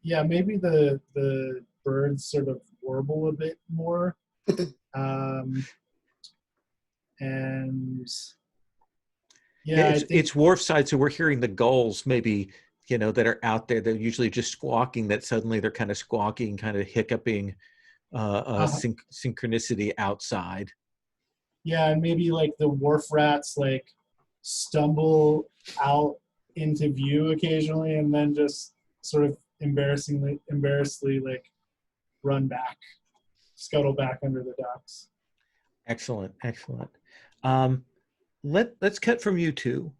Yeah, maybe the birds sort of warble a bit more. And yeah, it's wharfside, so we're hearing the gulls maybe, that are out there. They're usually just squawking, that suddenly they're kind of squawking, kind of hiccuping, synchronicity outside. Yeah, and maybe like the wharf rats like stumble out into view occasionally and then just sort of embarrassingly like run back, scuttle back under the docks. Excellent. Let's cut from you two.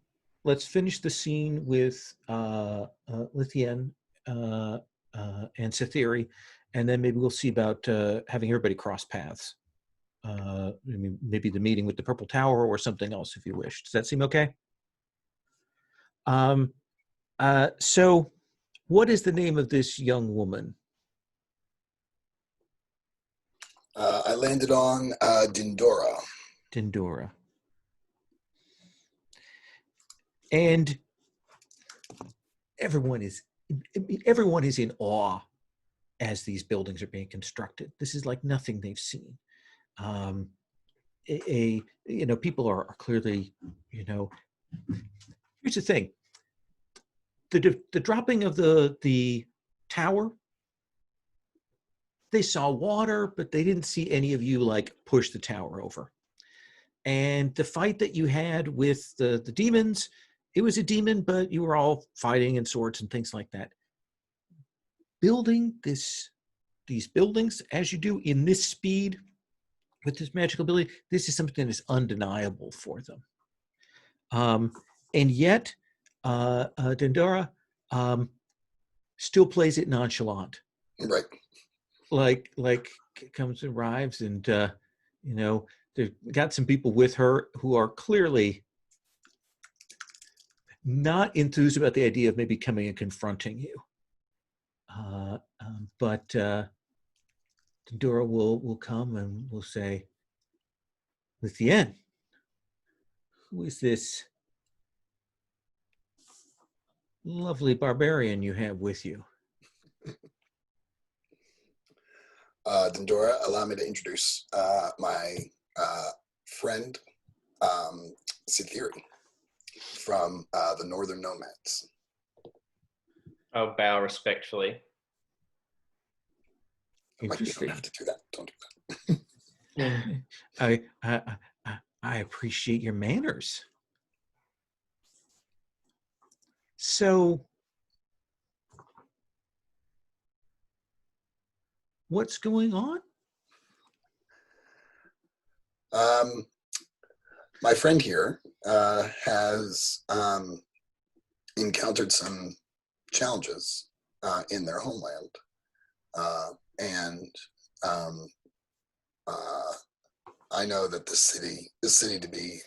Let's finish the scene with Lithien and Cytheri, and then maybe we'll see about having everybody cross paths. Maybe the meeting with the Purple Tower or something else if you wish. Does that seem okay? So what is the name of this young woman? I landed on Dindora. Dindora. And everyone is in awe as these buildings are being constructed. This is like nothing they've seen. People are clearly, here's the thing. The dropping of the tower, they saw water, but they didn't see any of you like push the tower over. And the fight that you had with the demons, it was a demon, but you were all fighting and swords and things like that. Building these buildings as you do in this speed with this magical ability, this is something that is undeniable for them. And yet, Dindora still plays it nonchalant. Right. Like comes and arrives, and they've got some people with her who are clearly not enthused about the idea of maybe coming and confronting you. But Dindora will come and will say, Lithien, who is this lovely barbarian you have with you? Dindora, allow me to introduce my friend, Cytheri. from the northern nomads. I'll bow respectfully. You don't Interesting. have to do that. Don't do that. I appreciate your manners. So, what's going on? My friend here has encountered some challenges in their homeland, and I know that the city to be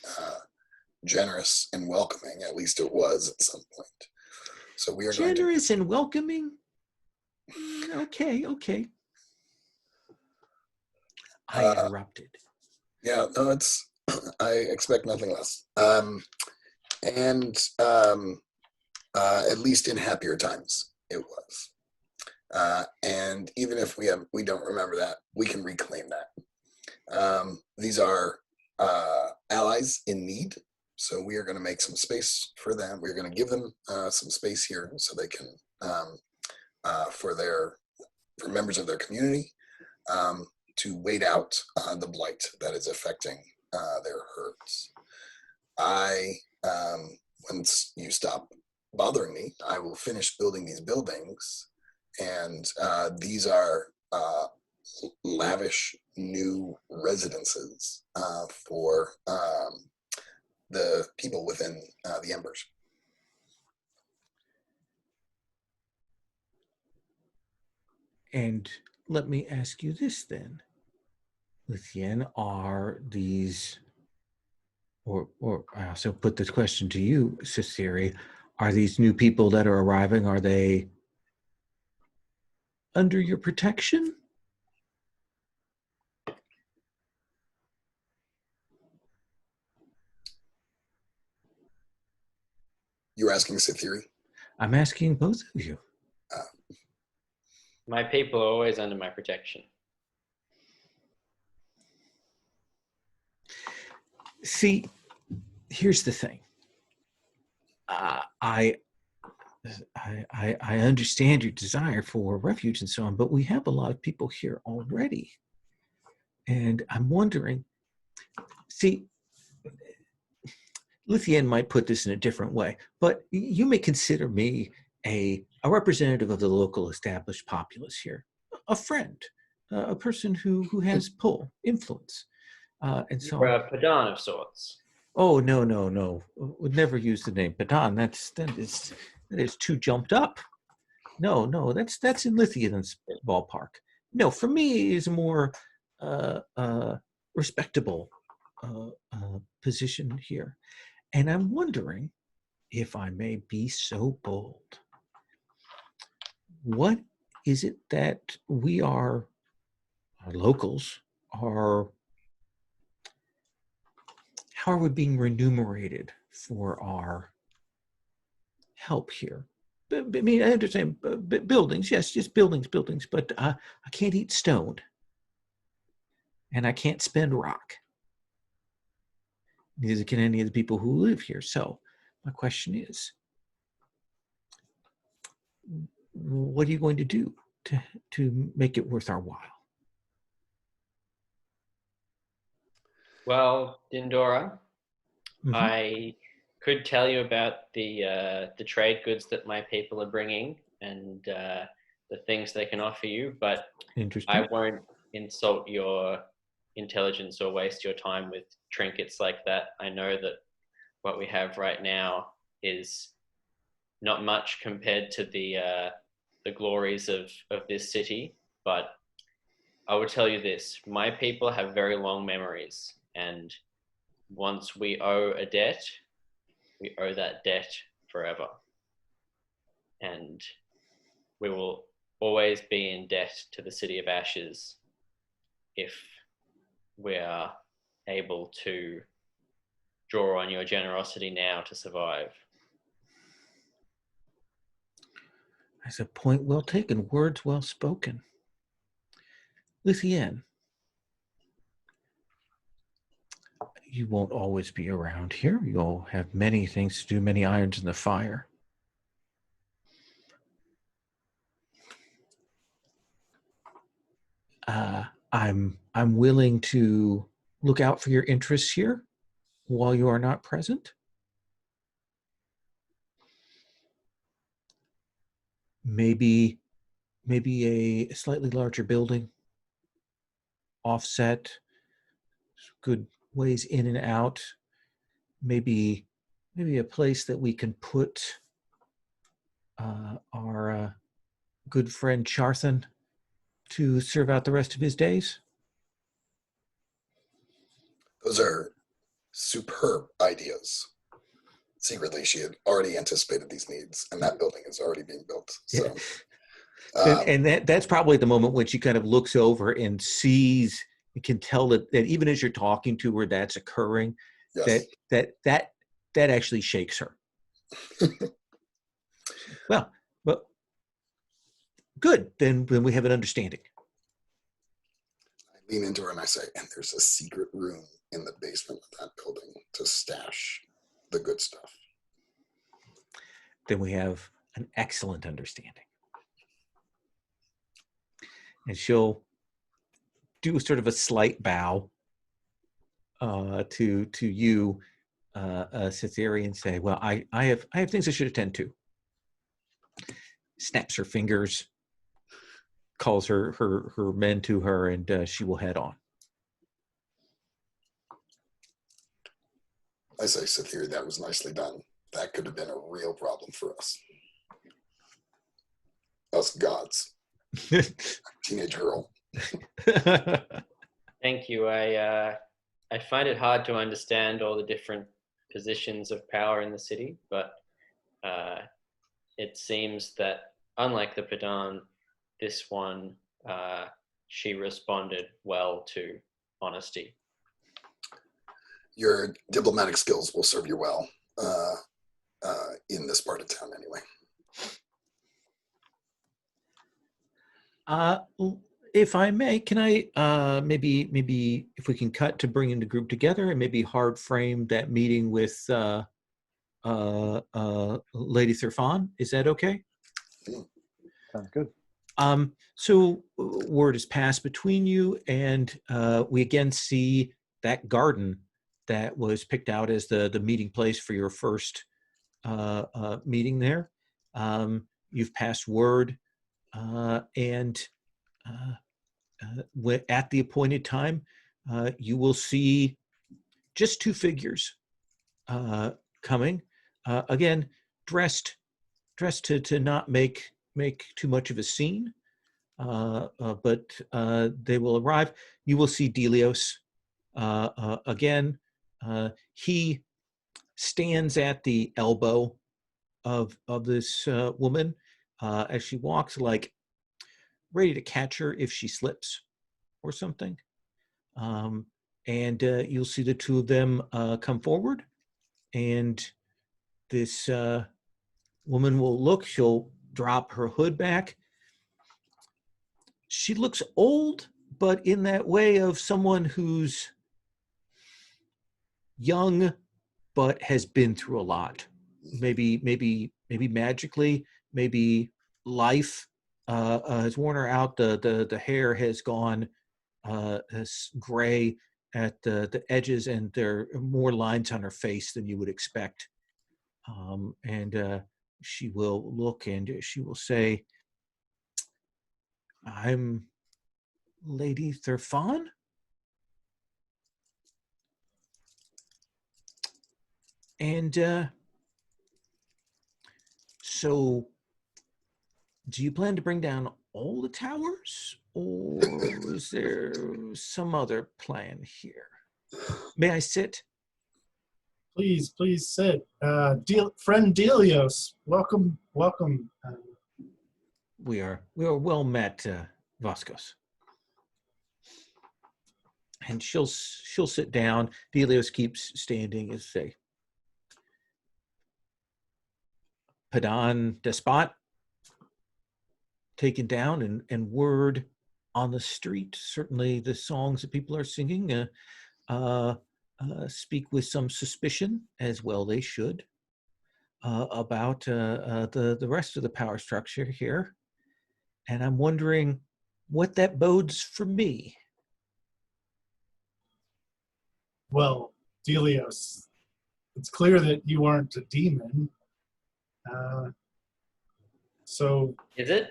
generous and welcoming. At least it was at some point. So we are Generous and welcoming. Okay. I interrupted. Yeah, no, it's. I expect nothing less. At least in happier times, it was. And even if we don't remember that, we can reclaim that. These are allies in need, so we are going to make some space for them. We're going to give them some space here so they can, for members of their community, to wait out the blight that is affecting their herds. Once you stop bothering me, I will finish building these buildings, and these are lavish new residences for the people within the Embers. And let me ask you this then, Lithian, are these, or I also put this question to you, Ciceri, are these new people that are arriving, are they under your protection? You're asking Cithiri? I'm asking both of you. My people are always under my protection. See, here's the thing. I understand your desire for refuge and so on, but we have a lot of people here already. And I'm wondering, see, Lithian might put this in a different way, but you may consider me a representative of the local established populace here, a friend, a person who has pull, influence, and so You're on. a pedant of sorts. Oh, no. Would never use the name pedant. That is too jumped up. No, that's in Lithian's ballpark. No, for me is a more respectable position here. And I'm wondering, if I may be so bold, what is it that we our locals, how are we being remunerated for our help here? I mean, I understand buildings, yes, just buildings, but I can't eat stone. And I can't spend rock. Neither can any of the people who live here. So my question is, what are you going to do to make it worth our while? Well, Dindora, Mm-hmm. I could tell you about the trade goods that my people are bringing and the things they can offer you, but I won't insult your intelligence or waste your time with trinkets like that. I know that what we have right now is not much compared to the glories of this city, but I will tell you this: my people have very long memories, and once we owe a debt, we owe that debt forever. And we will always be in debt to the City of Ashes if we are able to draw on your generosity now to survive. That's a point well taken, words well spoken. Lithian, you won't always be around here. You'll have many things to do, many irons in the fire. I'm willing to look out for your interests here while you are not present. Maybe a slightly larger building, offset, good ways in and out. Maybe a place that we can put our good friend Charthan to serve out the rest of his days. Those are superb ideas. Secretly, she had already anticipated these needs, and that building is already being built. So, and that's probably the moment when she kind of looks over and sees, and can tell that even as you're talking to her, that's occurring. yes. That actually shakes her. well, good. Then we have an understanding. I lean into her and I say, and there's a secret room in the basement of that building to stash the good stuff. Then we have an excellent understanding. And she'll do sort of a slight bow to you, Cytherea, and say, well, I have things I should attend to. Snaps her fingers, calls her men to her, and she will head on. I say, Cytherea, that was nicely done. That could have been a real problem for us. Us gods. Teenage girl. Thank you. I find it hard to understand all the different positions of power in the city, but it seems that unlike the Padan, this one, she responded well to honesty. Your diplomatic skills will serve you well in this part of town anyway. If I may, can I maybe if we can cut to bringing the group together and maybe hard frame that meeting with Lady Thurfan? Is that okay? Sounds good. So word is passed between you, and we again see that garden that was picked out as the meeting place for your first meeting there. You've passed word, and at the appointed time, you will see just two figures coming. Again, dressed to not make too much of a scene, but they will arrive. You will see Delios again. He stands at the elbow of this woman as she walks, like ready to catch her if she slips or something. And you'll see the two of them come forward, and this woman will look. She'll drop her hood back. She looks old, but in that way of someone who's young but has been through a lot. Maybe magically, maybe life has worn her out. The hair has gone gray at the edges, and there are more lines on her face than you would expect. And she will look and she will say, "I'm Lady Thurfan?" And so do you plan to bring down all the towers, or is there some other plan here? May I sit? Please sit. Friend Delios, welcome. We are well met, Vascos. And she'll sit down. Delios keeps standing and say, "Padan Despot taken down, and word on the street. Certainly the songs that people are singing. speak with some suspicion, as well they should, about the rest of the power structure here. And I'm wondering what that bodes for me. Well, Delios, it's clear that you aren't a demon. So Is it?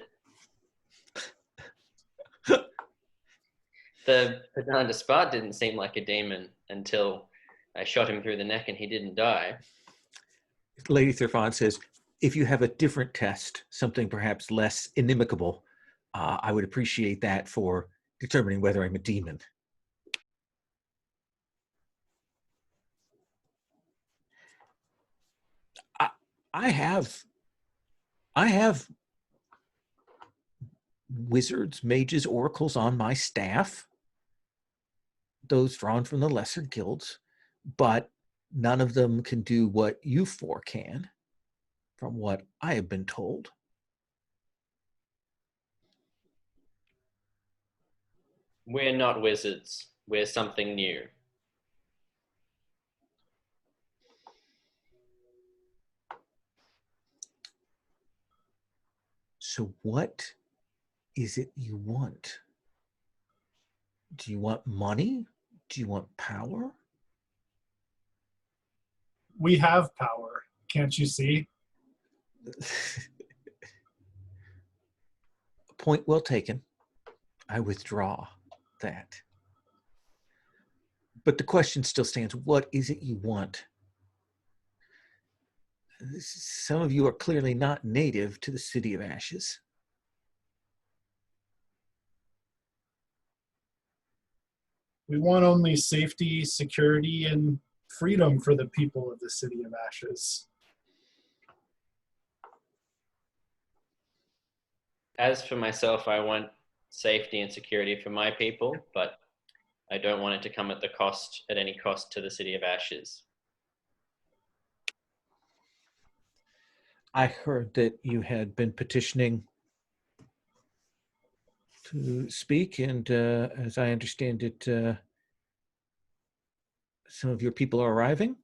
The Pedant Despard didn't seem like a demon until I shot him through the neck and he didn't die. Lady Thurfon says, if you have a different test, something perhaps less inimicable, I would appreciate that for determining whether I'm a demon. I have wizards, mages, oracles on my staff, those drawn from the lesser guilds, but none of them can do what you four can, from what I have been told. We're not wizards. We're something new. So what is it you want? Do you want money? Do you want power? we have power, can't you see? Point well taken. I withdraw that. But the question still stands, what is it you want? Some of you are clearly not native to the City of Ashes. We want only safety, security, and freedom for the people of the City of Ashes. As for myself, I want safety and security for my people, but I don't want it to come at any cost to the City of Ashes. I heard that you had been petitioning to speak, and as I understand it, some of your people are arriving?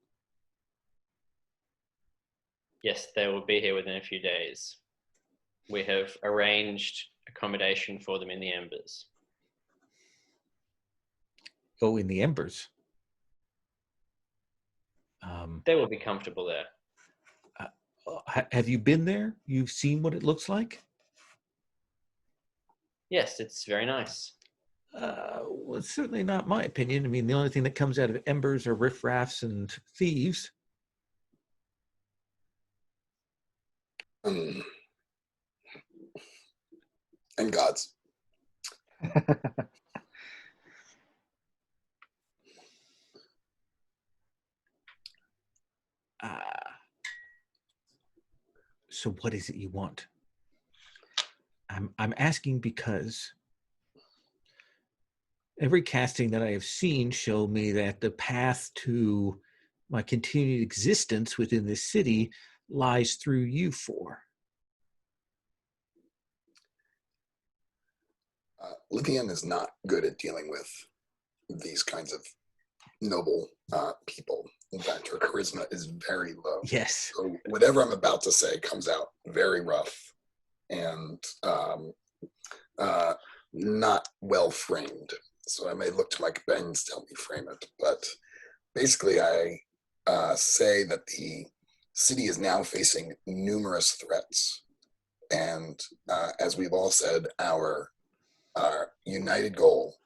Yes, they will be here within a few days. We have arranged accommodation for them in the Embers. Oh, in the Embers. They will be comfortable there. Have you been there? You've seen what it looks like? Yes, it's very nice. Well, it's certainly not my opinion. I mean, the only thing that comes out of Embers are riffraffs and thieves. And gods. So what is it you want? I'm asking because every casting that I have seen showed me that the path to my continued existence within this city lies through you four. Lithian is not good at dealing with these kinds of noble people. In fact, her charisma is very low. Yes. So whatever I'm about to say comes out very rough and not well framed. So I may look to my companions to help me frame it. But basically, I say that the city is now facing numerous threats. And as we've all said, our united goal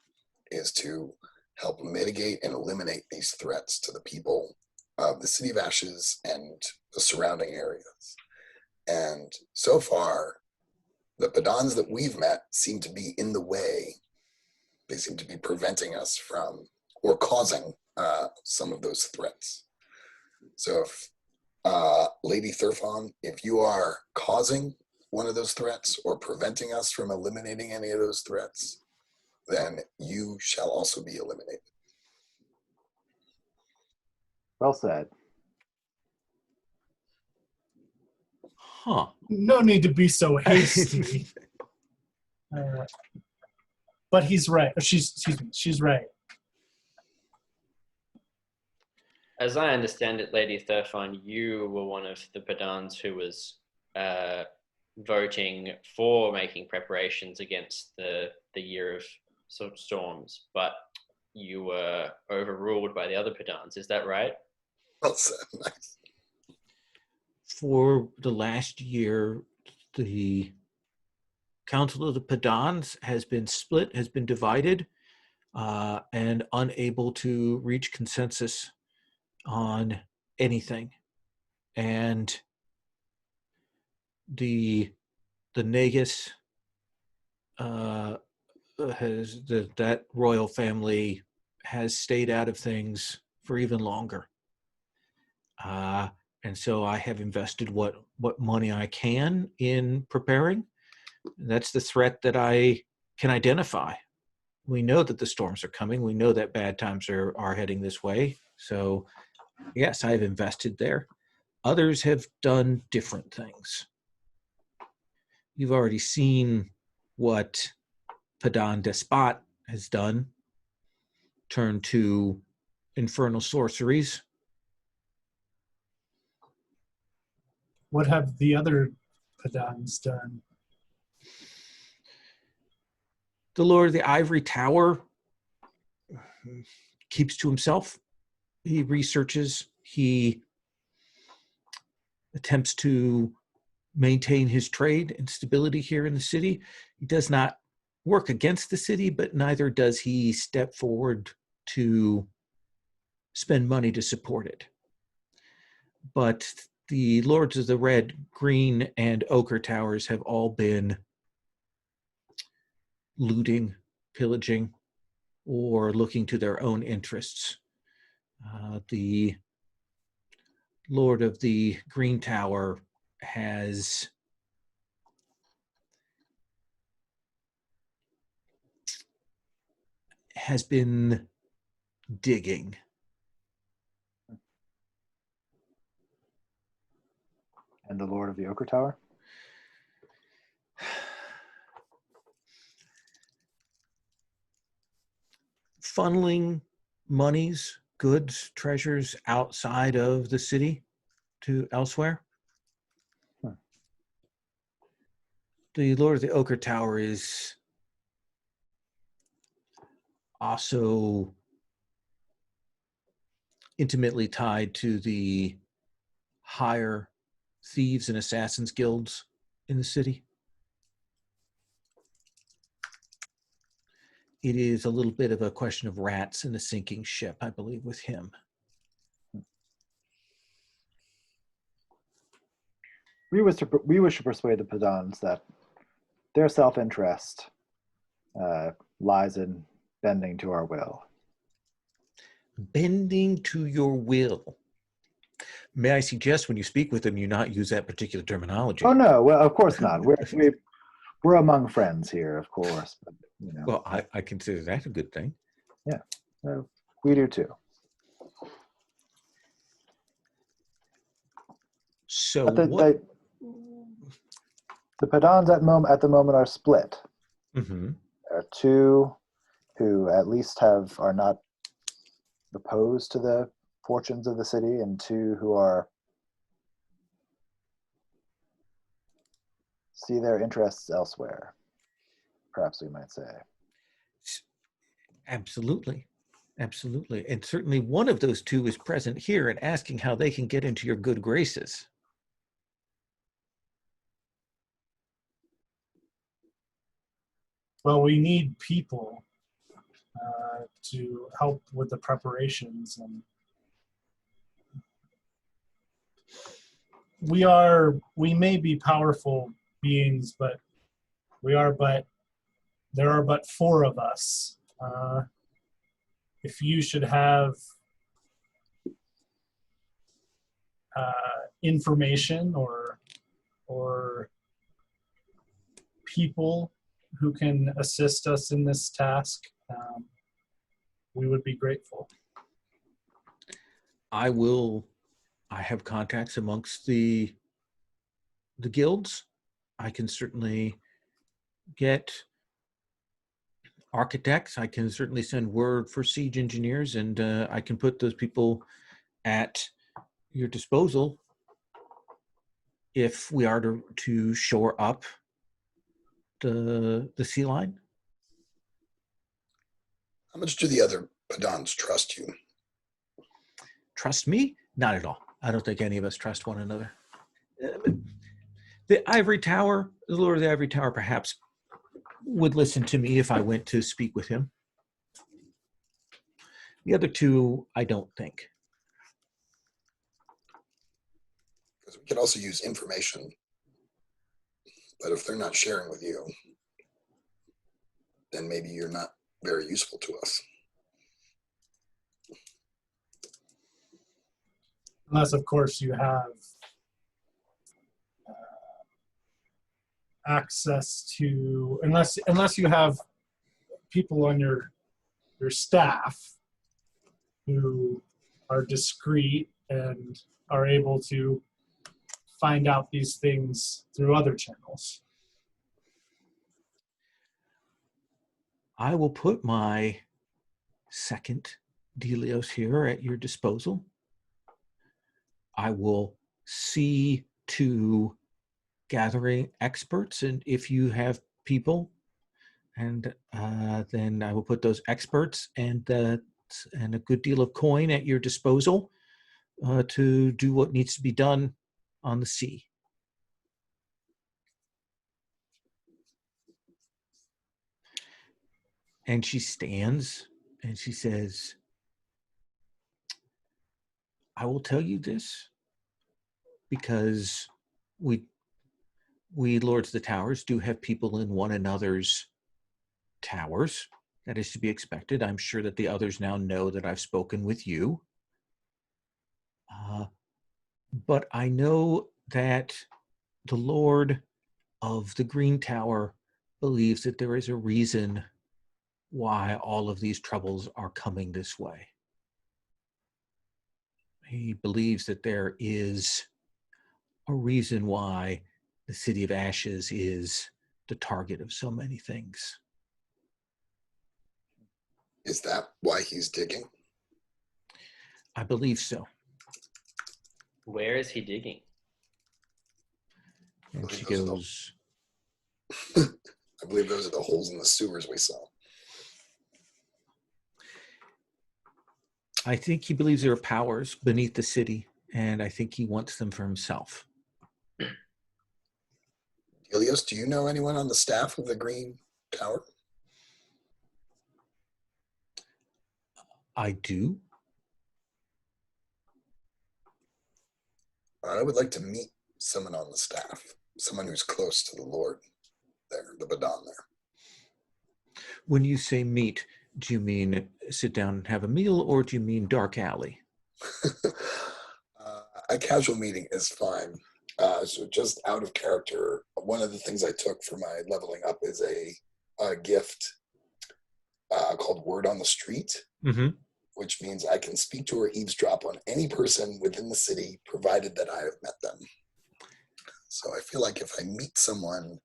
is to help mitigate and eliminate these threats to the people of the City of Ashes and the surrounding areas. And so far, the Padans that we've met seem to be in the way. They seem to be preventing us from, or causing some of those threats. So if, Lady Thurfon, if you are causing one of those threats or preventing us from eliminating any of those threats, then you shall also be eliminated. Well said. Huh. No need to be so hasty. But he's right. She's right. As I understand it, Lady Thurfine, you were one of the pedants who was voting for making preparations against the year of sort of storms, but you were overruled by the other pedants. Is that right? Well said. Nice. For the last year, the Council of the Pedants has been split, has been divided, and unable to reach consensus on anything. And the Nagus has that royal family has stayed out of things for even longer. And so I have invested what money I can in preparing. That's the threat that I can identify. We know that the storms are coming. We know that bad times are heading this way. So yes, I've invested there. Others have done different things. You've already seen what Padan Despot has done. Turned to infernal sorceries. What have the other pedants done? The Lord of the Ivory Tower keeps to himself. He researches. He attempts to maintain his trade and stability here in the city. He does not work against the city, but neither does he step forward to spend money to support it. But the Lords of the Red, Green, and Ochre Towers have all been looting, pillaging, or looking to their own interests. The Lord of the Green Tower has been digging. And the Lord of the Ochre Tower? Funneling monies, goods, treasures outside of the city to elsewhere. The Lord of the Ochre Tower is also intimately tied to the higher thieves and assassins guilds in the city. It is a little bit of a question of rats in a sinking ship, I believe, with him. We wish to persuade the Pedans that their self-interest lies in bending to our will. Bending to your will. May I suggest when you speak with them, you not use that particular terminology? Oh no, well, of course not. We're among friends here, of course. But, you know. Well, I consider that a good thing. Yeah, we do too. So the Pedans at the moment are split. Mm-hmm. There are two who at least are not opposed to the fortunes of the city, and two who see their interests elsewhere, perhaps we might say. Absolutely. Absolutely. And certainly one of those two is present here and asking how they can get into your good graces. Well, we need people to help with the preparations, and we may be powerful beings, but there are but four of us. If you should have information or people who can assist us in this task, we would be grateful. I have contacts amongst the guilds. I can certainly get architects. I can certainly send word for siege engineers, and I can put those people at your disposal if we are to shore up the sea line. How much do the other Padans trust you? Trust me? Not at all. I don't think any of us trust one another. The Ivory Tower, the Lord of the Ivory Tower, perhaps would listen to me if I went to speak with him. The other two, I don't think. Because we could also use information, but if they're not sharing with you, then maybe you're not very useful to us. Unless, of course, you have access to, unless you have people on your staff who are discreet and are able to find out these things through other channels. I will put my second Delios here at your disposal. I will see to gathering experts, and if you have people, and then I will put those experts and a good deal of coin at your disposal to do what needs to be done on the sea. And she stands and she says, I will tell you this because we Lords of the Towers do have people in one another's towers. That is to be expected. I'm sure that the others now know that I've spoken with you. But I know that the Lord of the Green Tower believes that there is a reason why all of these troubles are coming this way. He believes that there is a reason why the City of Ashes is the target of so many things. Is that why he's digging? I believe so. Where is he digging? And she goes, I believe those are the holes in the sewers we saw. I think he believes there are powers beneath the city, and I think he wants them for himself. Delios, do you know anyone on the staff of the Green Tower? I do. I would like to meet someone on the staff, someone who's close to the Lord there, the Badan there. When you say meet, do you mean sit down and have a meal, or do you mean dark alley? A casual meeting is fine. So just out of character, one of the things I took for my leveling up is a gift called Word on the Street, which means I can speak to or eavesdrop on any person within the city, provided that I have met them. So I feel like if I meet someone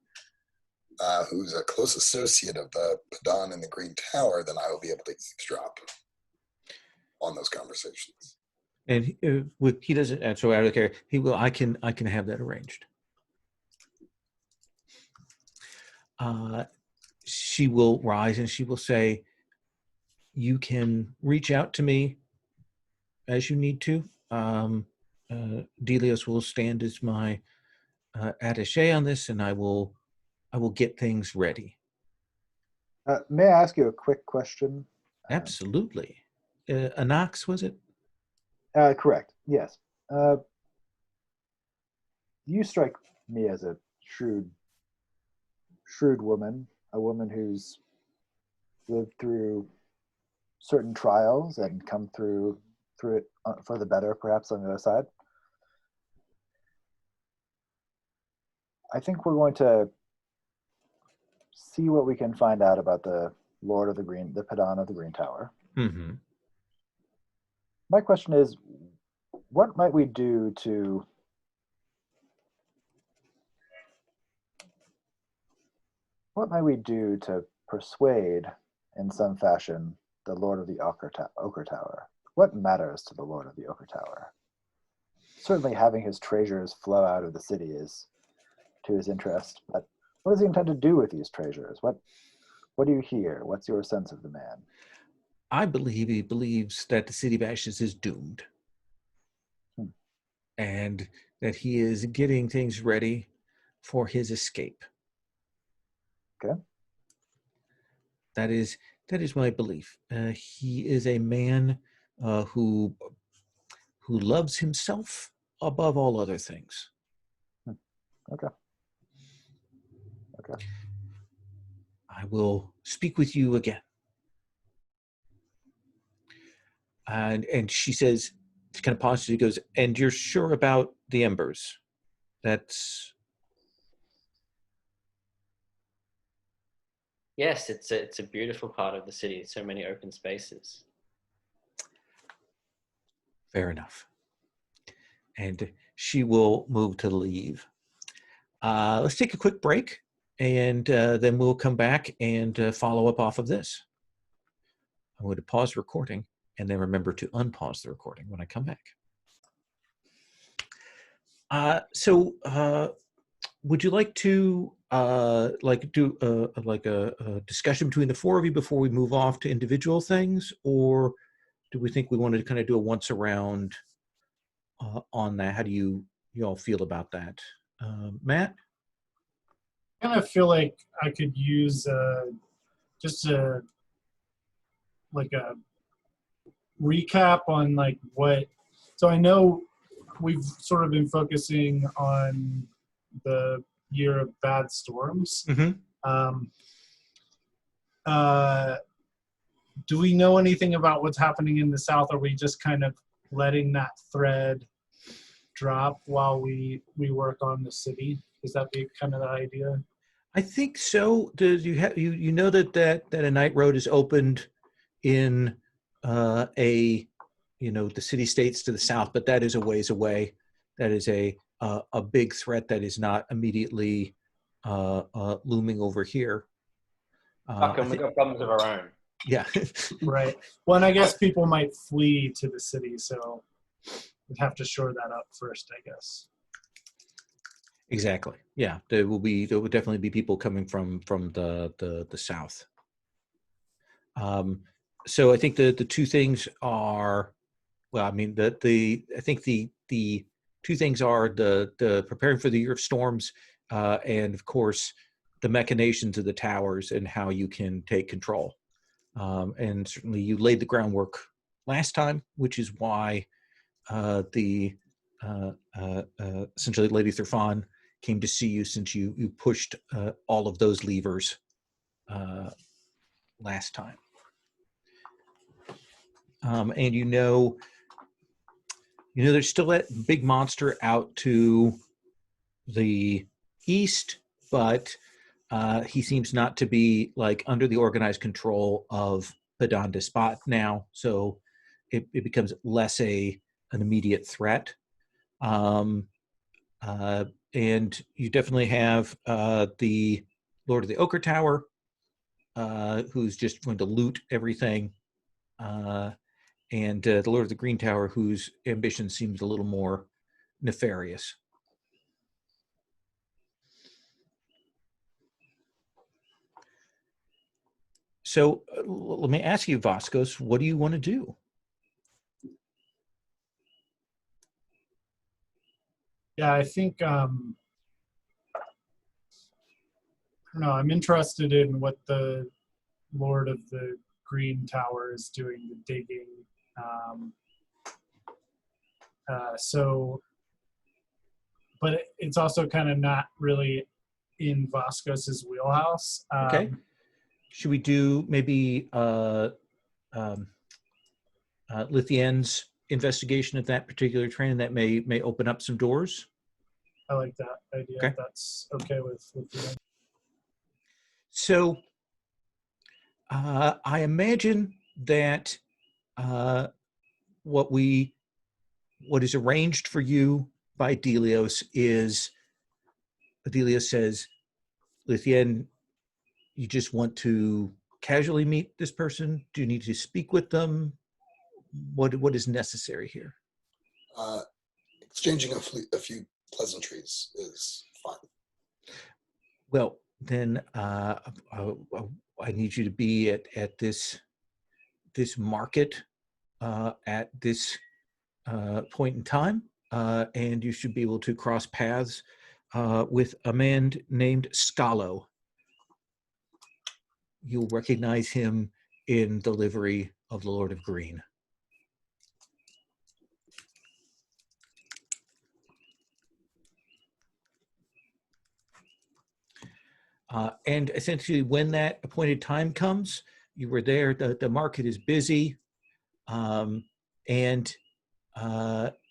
who's a close associate of the Padan and the Green Tower, then I will be able to eavesdrop on those conversations. And he doesn't. And so out of care, he will. I can have that arranged. She will rise and she will say, "You can reach out to me as you need to. Delios will stand as my attaché on this, and I will get things ready." May I ask you a quick question? Absolutely. Anox, was it? Correct. Yes. You strike me as a shrewd woman, a woman who's lived through certain trials and come through it for the better, perhaps on the other side. I think we're going to see what we can find out about the Lord of the Padan of the Green Tower. Mm-hmm. My question is, what might we do to persuade, in some fashion, the Lord of the Ochre Tower? what matters to the Lord of the Ochre Tower? Certainly having his treasures flow out of the city is to his interest, but what does he intend to do with these treasures? What do you hear? What's your sense of the man? I believe he believes that the city of Ashes is doomed. And that he is getting things ready for his escape. Okay. That is my belief. He is a man who loves himself above all other things. Okay. Okay. I will speak with you again. And she says, she kind of pauses. She goes, and you're sure about the embers? That's... Yes, it's a beautiful part of the city. So many open spaces. Fair enough. And she will move to leave. Let's take a quick break, and then we'll come back and follow up off of this. I'm going to pause the recording, and then remember to unpause the recording when I come back. So would you like to do a discussion between the four of you before we move off to individual things, or do we think we want to kind of do a once around on that? How do you all feel about that? Matt? I kind of feel like I could use just a recap on like what. So I know we've sort of been focusing on the year of bad storms. Mm-hmm. Do we know anything about what's happening in the South? Or are we just kind of letting that thread drop while we work on the city? Is that the kind of the idea? I think so. You know that a night road is opened in the city states to the south, but that is a ways away. That is a big threat that is not immediately looming over here. We got problems of our own. Yeah. Right. Well, and I guess people might flee to the city, so we'd have to shore that up first, I guess. Exactly. Yeah. There will definitely be people coming from the south. So I think the two things are, well, I mean, I think the two things are the preparing for the year of storms, and of course the machinations of the towers and how you can take control. And certainly you laid the groundwork last time, which is why essentially Lady Thurfan came to see you, since you pushed all of those levers last time. And there's still that big monster out to the east, but he seems not to be like under the organized control of Padan Despot now, so it becomes less an immediate threat. And you definitely have the Lord of the Ochre Tower, who's just going to loot everything, and the Lord of the Green Tower, whose ambition seems a little more nefarious. So let me ask you, Vascos, what do you want to do? Yeah, I think I don't know. I'm interested in what the Lord of the Green Tower is doing, the digging. But it's also kind of not really in Vascos's wheelhouse. Okay. Should we do maybe Lithien's investigation of that particular train? That may open up some doors. I like that idea. Okay. If that's okay with Lithien. So I imagine that what is arranged for you by Delios is, Delios says, Lithien, you just want to casually meet this person? Do you need to speak with them? what is necessary here? Exchanging a few pleasantries is fine. Well, then I need you to be at this market at this point in time, and you should be able to cross paths with a man named Scalo. You'll recognize him in the livery of the Lord of Green. And essentially, when that appointed time comes, you were there. The market is busy, and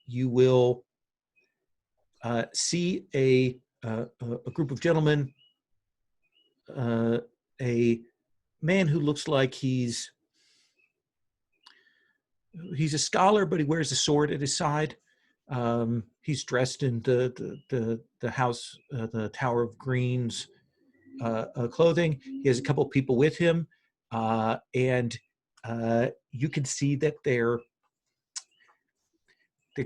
you will see a group of gentlemen, a man who looks like he's a scholar, but he wears a sword at his side. He's dressed in the house, the Tower of Green's clothing. He has a couple of people with him, and you can see that they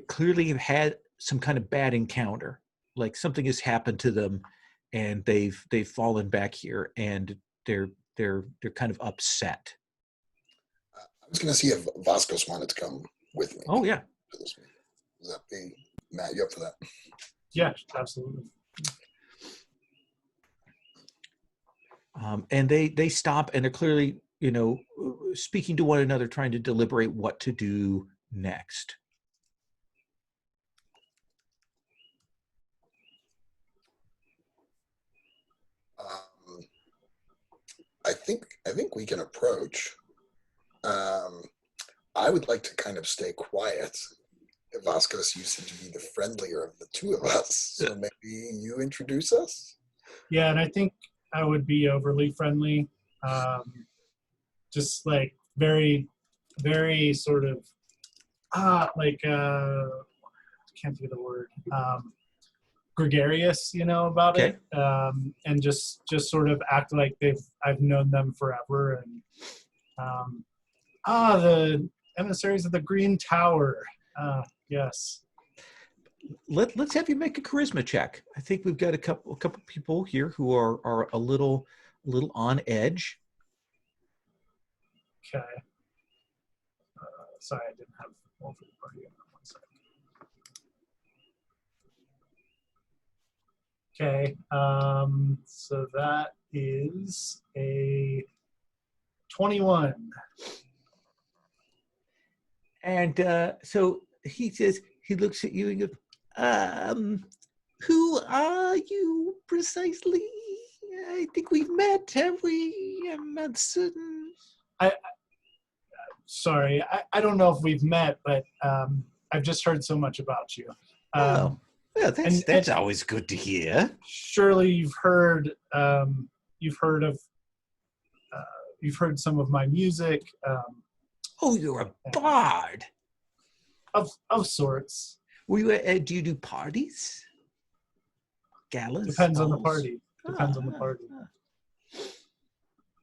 clearly have had some kind of bad encounter, like something has happened to them, and they've fallen back here, and they're kind of upset. I was going to see if Vasquez wanted to come with me. Oh yeah. Does that be Matt? You up for that? Yeah, absolutely. And they stop, and they're clearly, speaking to one another, trying to deliberate what to do next. I think we can approach. I would like to kind of stay quiet. Vasquez, you seem to be the friendlier of the two of us, so maybe you introduce us. Yeah, and I think I would be overly friendly, just like very, very sort of, I can't think of the word, gregarious, about Okay. it, and just sort of act like I've known them forever, and the emissaries of the Green Tower, yes. Let's have you make a charisma check. I think we've got a couple people here who are a little on edge. Okay. Sorry, I didn't have one for the party. One second. Okay. So that is a 21. And so he says, he looks at you and goes, who are you precisely? I think we've met, have we? I'm not certain. Sorry, I don't know if we've met, but I've just heard so much about you. Well, that's always good to hear. Surely you've heard some of my music. Oh, you're a bard. Of sorts. Do you do parties? Galas? Depends on the balls? party. Depends on the party.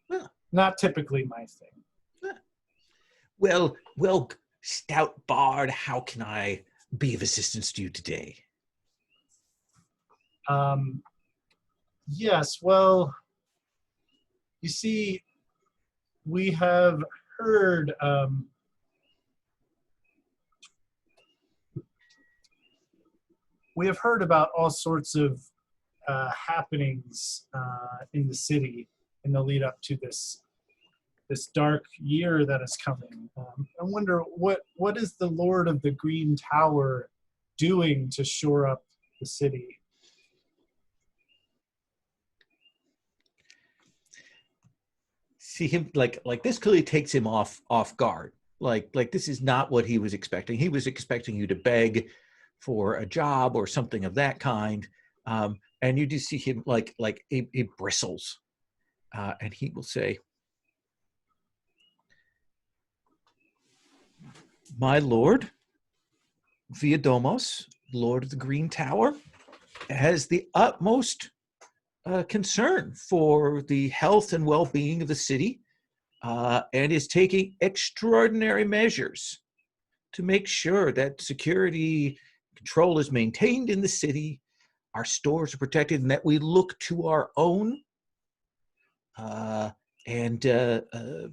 Well, Not typically my thing. Well, stout bard, how can I be of assistance to you today? Yes, well, you see, we have heard about all sorts of happenings in the city in the lead up to this dark year that is coming. I wonder what is the Lord of the Green Tower doing to shore up the city? See him like this clearly takes him off guard. Like this is not what he was expecting. He was expecting you to beg for a job or something of that kind, and you do see him like he bristles, and he will say, "My lord, Viadomos, Lord of the Green Tower, has the utmost concern for the health and well-being of the city, and is taking extraordinary measures to make sure that security control is maintained in the city, our stores are protected, and that we look to our own and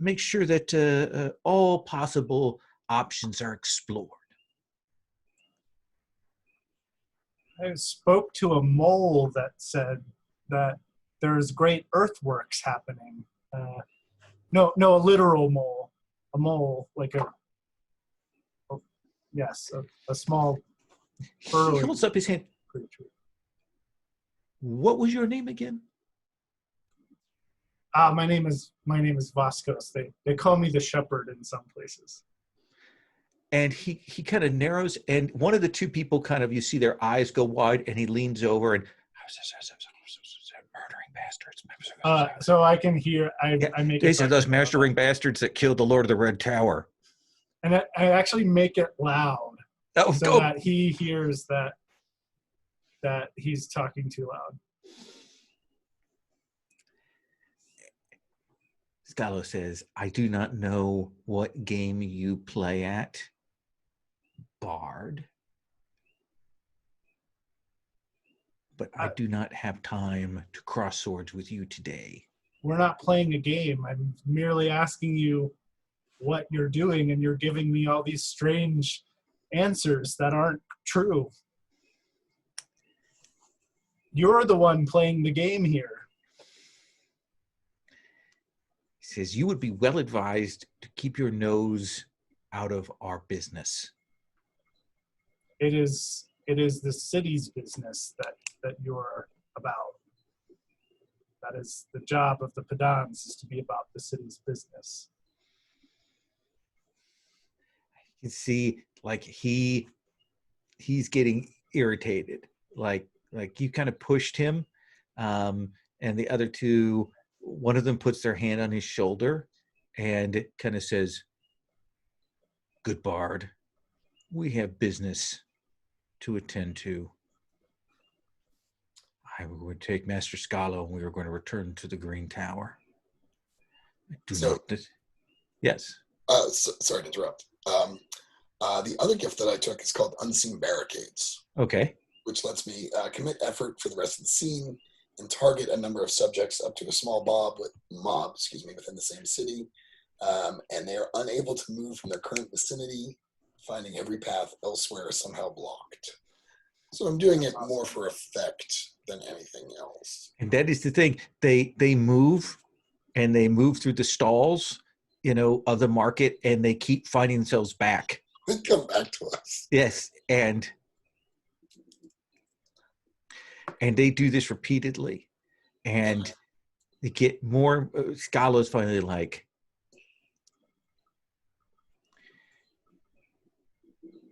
make sure that all possible options are explored. I spoke to a mole that said that there's great earthworks happening. No, a literal mole. A mole, like a small He burrowing holds up his hand. creature. What was your name again? My name is Vascos. They call me the shepherd in some places. And he kind of narrows, and one of the two people kind of, you see their eyes go wide, and he leans over and murdering bastards. So I can hear. I make. These are those murdering bastards that killed the Lord of the Red Tower. And I actually make it loud so that he hears that he's talking too loud. Scalo says, "I do not know what game you play at, Bard, but I do not have time to cross swords with you today." We're not playing a game. I'm merely asking you what you're doing, and you're giving me all these strange answers that aren't true. You're the one playing the game here. He says, "You would be well advised to keep your nose out of our business." It is the city's business that you're about. That is the job of the pedants, is to be about the city's business. You can see, like, he's getting irritated, like you kind of pushed him, and the other two, one of them puts their hand on his shoulder and kind of says, "Good Bard, we have business to attend to. I would take Master Scalo, and we were going to return to the Green Tower." Yes. Sorry to interrupt. The other gift that I took is called Unseen Barricades, Okay. which lets me commit effort for the rest of the scene and target a number of subjects up to a small mob within the same city, and they are unable to move from their current vicinity, finding every path elsewhere somehow blocked. So I'm doing it more for effect than anything else. And that is the thing. They move, and they move through the stalls, of the market, and they keep finding themselves back. They come back to us. Yes, and they do this repeatedly, and they get more. Scalo's finally like,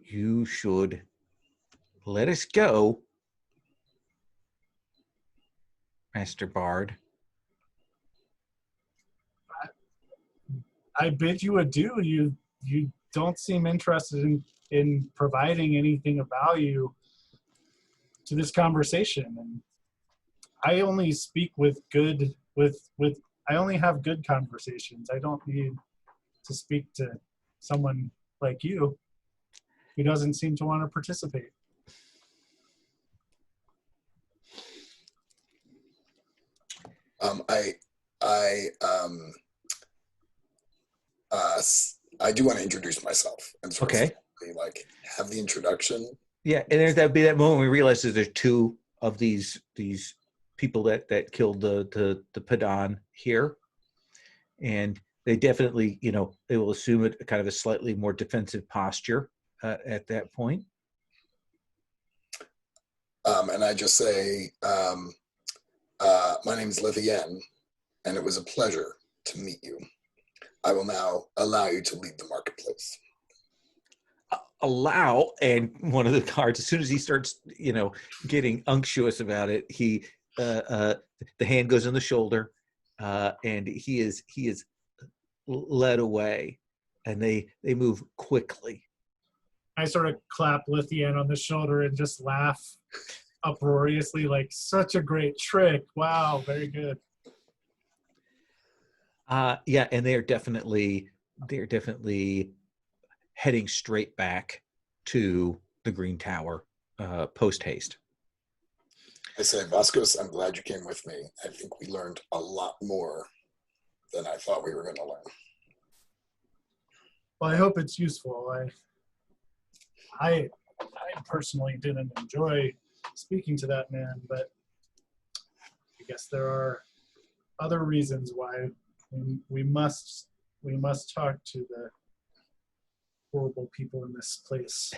"You should let us go, Master Bard." I bid you adieu. You don't seem interested in providing anything of value to this conversation, and I only speak with I only have good conversations. I don't need to speak to someone like you who doesn't seem to want to participate. I do want to introduce myself and sort Okay. of have the introduction. Yeah, and that'd be that moment we realize that there's two of these people that killed the Padan here, and they definitely, they will assume it kind of a slightly more defensive posture at that point. And I just say, my name is Lithien, and it was a pleasure to meet you. I will now allow you to leave the marketplace. Allow, and one of the guards, as soon as he starts, getting unctuous about it, the hand goes on the shoulder, and he is led away, and they move quickly. I sort of clap Lithien on the shoulder and just laugh uproariously, like, such a great trick. Wow, very good. Yeah, and they're definitely heading straight back to the Green Tower post haste. I say, Vasquez, I'm glad you came with me. I think we learned a lot more than I thought we were going to learn. Well, I hope it's useful. I personally didn't enjoy speaking to that man, but I guess there are other reasons why we must talk to the horrible people in this place.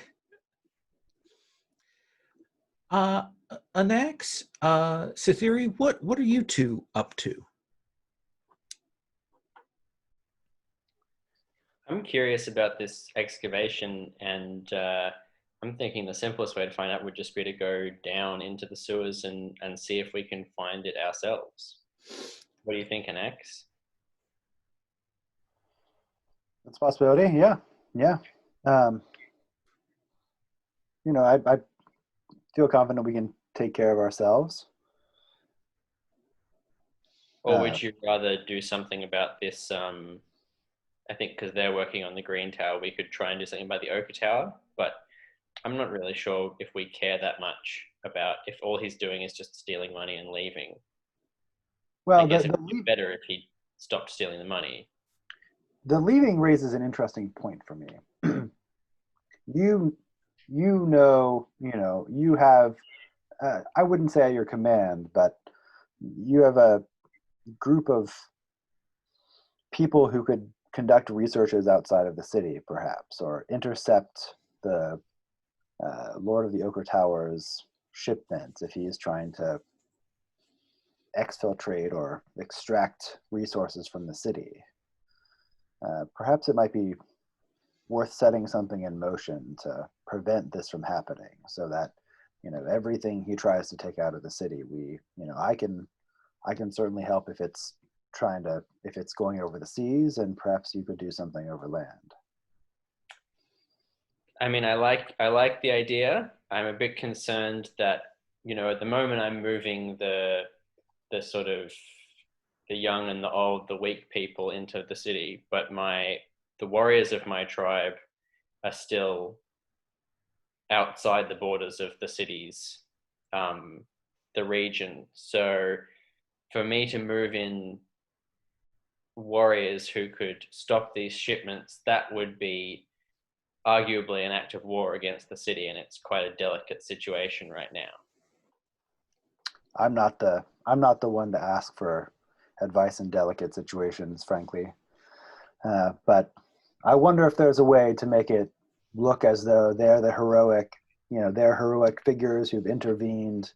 Anax, Cytheri, what are you two up to? I'm curious about this excavation, and I'm thinking the simplest way to find out would just be to go down into the sewers and see if we can find it ourselves. What do you think, Anax? That's a possibility. Yeah. I feel confident we can take care of ourselves. Or would you rather do something about this? I think because they're working on the Green Tower, we could try and do something about the Ochre Tower, but I'm not really sure if we care that much about if all he's doing is just stealing money and leaving. Well, I guess it would be better if he stopped stealing the money. The leaving raises an interesting point for me. You have, I wouldn't say at your command, but you have a group of people who could conduct researches outside of the city, perhaps, or intercept the Lord of the Ochre Tower's shipment if he is trying to exfiltrate or extract resources from the city. Perhaps it might be worth setting something in motion to prevent this from happening, so that everything he tries to take out of the city, I can certainly help if it's going over the seas, and perhaps you could do something over land. I mean, I like the idea. I'm a bit concerned that at the moment I'm moving the sort of the young and the old, the weak people into the city, but the warriors of my tribe are still outside the borders of the cities, the region. So for me to move in warriors who could stop these shipments, that would be arguably an act of war against the city, and it's quite a delicate situation right now. I'm not the one to ask for advice in delicate situations, frankly. But I wonder if there's a way to make it look as though they're the heroic figures who've intervened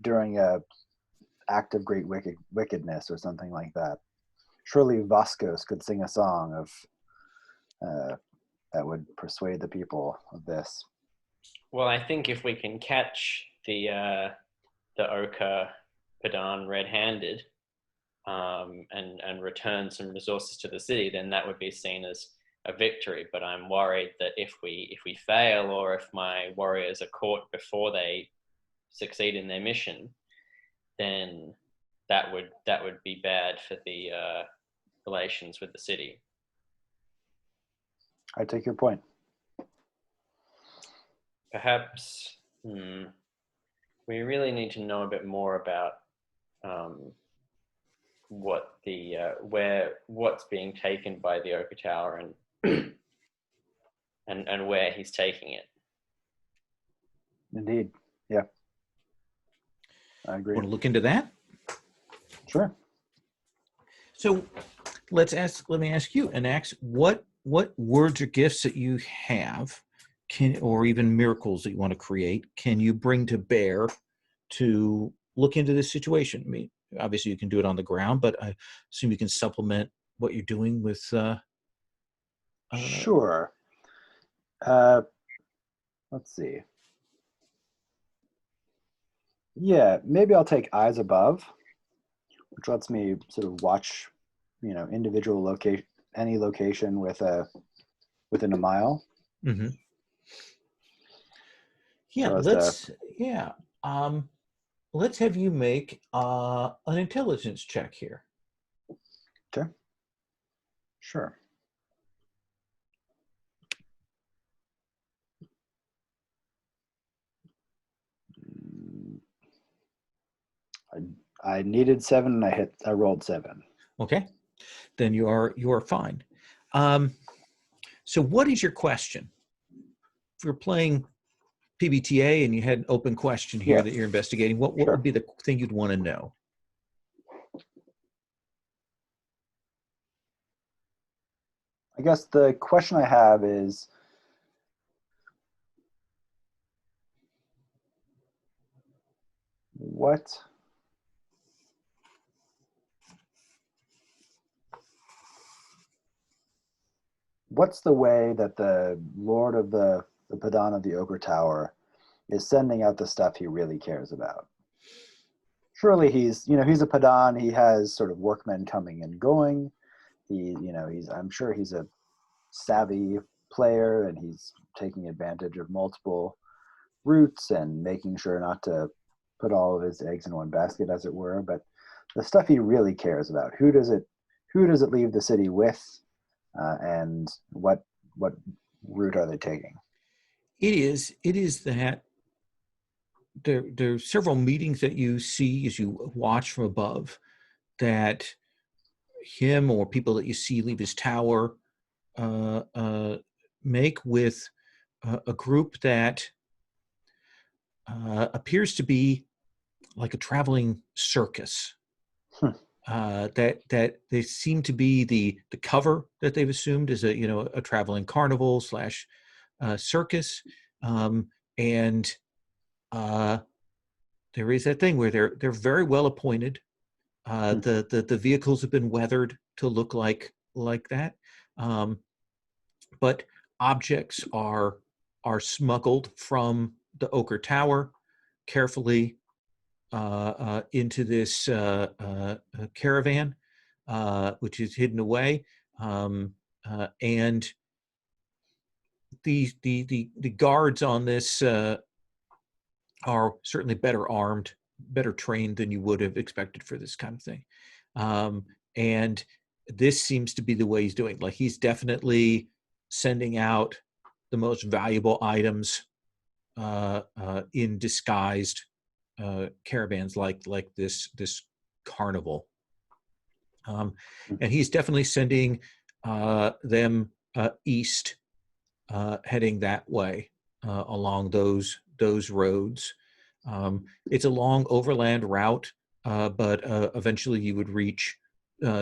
during a act of great wickedness or something like that. Surely Vasquez could sing a song of that would persuade the people of this. Well, I think if we can catch the Ochre Padan red-handed and return some resources to the city, then that would be seen as a victory. But I'm worried that if we fail, or if my warriors are caught before they succeed in their mission, then that would be bad for the relations with the city. I take your point. Perhaps we really need to know a bit more about what the what's being taken by the Ochre Tower and where he's taking it. Indeed, yeah, I agree. Want to look into that? Sure. So let me ask you, Anax, what words or gifts that you have or even miracles that you want to create can you bring to bear to look into this situation? I mean, obviously you can do it on the ground, but I assume you can supplement what you're doing with Sure. Let's see. Yeah, maybe I'll take Eyes Above, which lets me sort of watch, individual any location within a mile. Mm-hmm. Yeah, So let's have you make an intelligence check here. Okay. Sure. I needed 7 and I rolled 7. Okay, then you are fine. So what is your question? If you're playing PBTA and you had an open question here Yeah. that you're investigating, what Sure. would be the thing you'd want to know? I guess the question I have is, what's the way that the Lord of the Padan of the Ogre Tower is sending out the stuff he really cares about? Surely he's a Padan. He has sort of workmen coming and going. I'm sure he's a savvy player, and he's taking advantage of multiple routes and making sure not to put all of his eggs in one basket, as it were. But the stuff he really cares about, who does it leave the city with, and what route are they taking? It is that there's several meetings that you see as you watch from above that him or people that you see leave his tower make with a group that appears to be like a traveling circus. That they seem to be the cover that they've assumed is a traveling carnival slash circus, and there is that thing where they're very well appointed. The vehicles have been weathered to look like that, but objects are smuggled from the Ochre Tower carefully into this caravan, which is hidden away, and the guards on this are certainly better armed, better trained than you would have expected for this kind of thing, and this seems to be the way he's doing. Like, he's definitely sending out the most valuable items in disguised caravans like this carnival, and he's definitely sending them east, heading that way along those roads. It's a long overland route, but eventually you would reach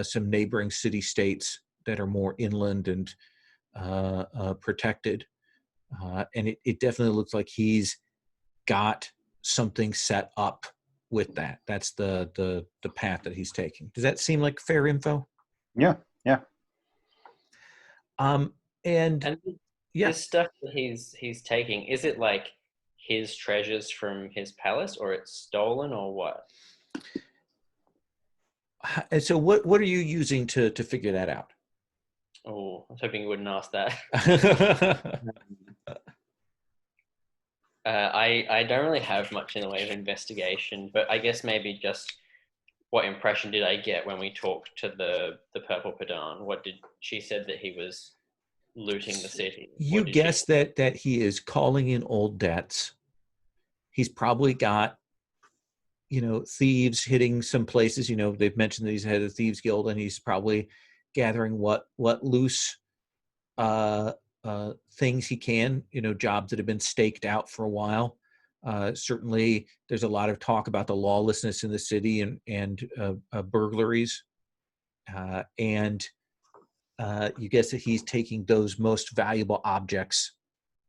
some neighboring city states that are more inland and protected, and it definitely looks like he's got something set up with that. That's the path that he's taking. Does that seem like fair info? Yeah. And yeah, this stuff that he's taking, is it like his treasures from his palace, or it's stolen, or what? and so what are you using to figure that out? Oh, I was hoping you wouldn't ask that. I don't really have much in the way of investigation, but I guess maybe just what impression did I get when we talked to the Purple Padan? What did she said that he was looting the city? You guess that he is calling in old debts. He's probably got thieves hitting some places. They've mentioned that he's head of the Thieves Guild, and he's probably gathering what loose things he can, jobs that have been staked out for a while. Certainly, there's a lot of talk about the lawlessness in the city and burglaries, and you guess that he's taking those most valuable objects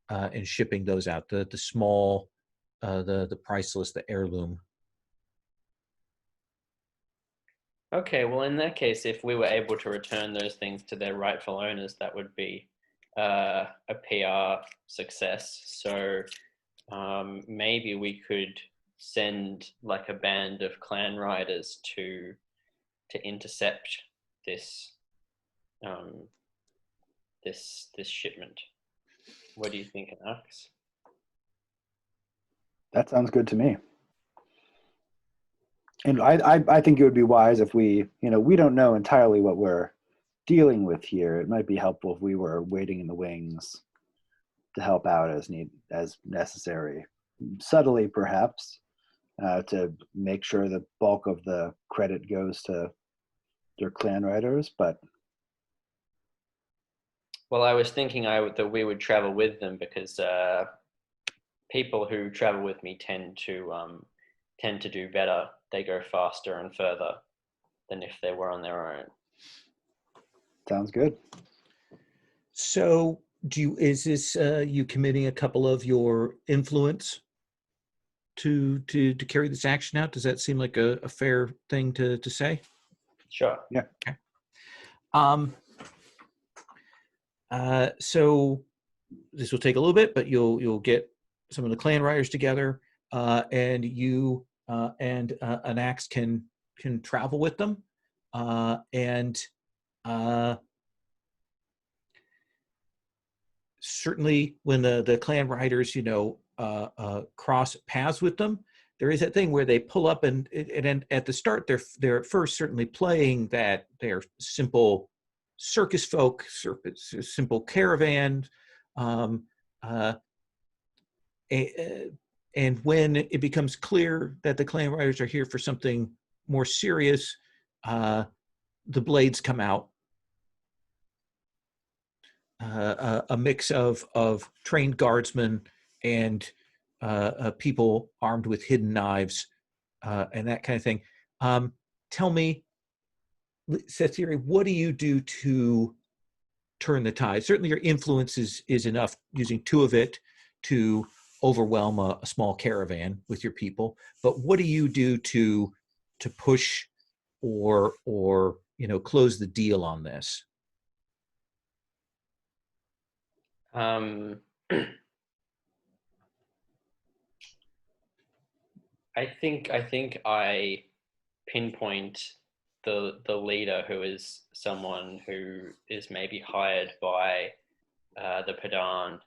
and shipping those out. The small, the priceless, the heirloom. Okay, well, in that case, if we were able to return those things to their rightful owners, that would be a PR success. So maybe we could send like a band of clan riders to intercept this this shipment. What do you think, Alex? That sounds good to me. And I think it would be wise if we don't know entirely what we're dealing with here. It might be helpful if we were waiting in the wings to help out as necessary, subtly perhaps, to make sure the bulk of the credit goes to their clan riders. But Well, I was thinking that we would travel with them because people who travel with me tend to do better. They go faster and further than if they were on their own. sounds good. So, is this you committing a couple of your influence to carry this action out? Does that seem like a fair thing to say? Sure. Yeah. Okay. So this will take a little bit, but you'll get some of the clan riders together, and you and an axe can travel with them, and certainly when the clan riders cross paths with them, there is that thing where they pull up and at the start they're at first certainly playing that they're simple circus folk, simple caravan, and when it becomes clear that the clan riders are here for something more serious, the blades come out. A mix of trained guardsmen and people armed with hidden knives and that kind of thing. Tell me, Sethiri, what do you do to turn the tide? Certainly your influence is enough, using 2 of it to overwhelm a small caravan with your people. But what do you do to push or close the deal on this? I think I pinpoint the leader, who is someone who is maybe hired by the Padan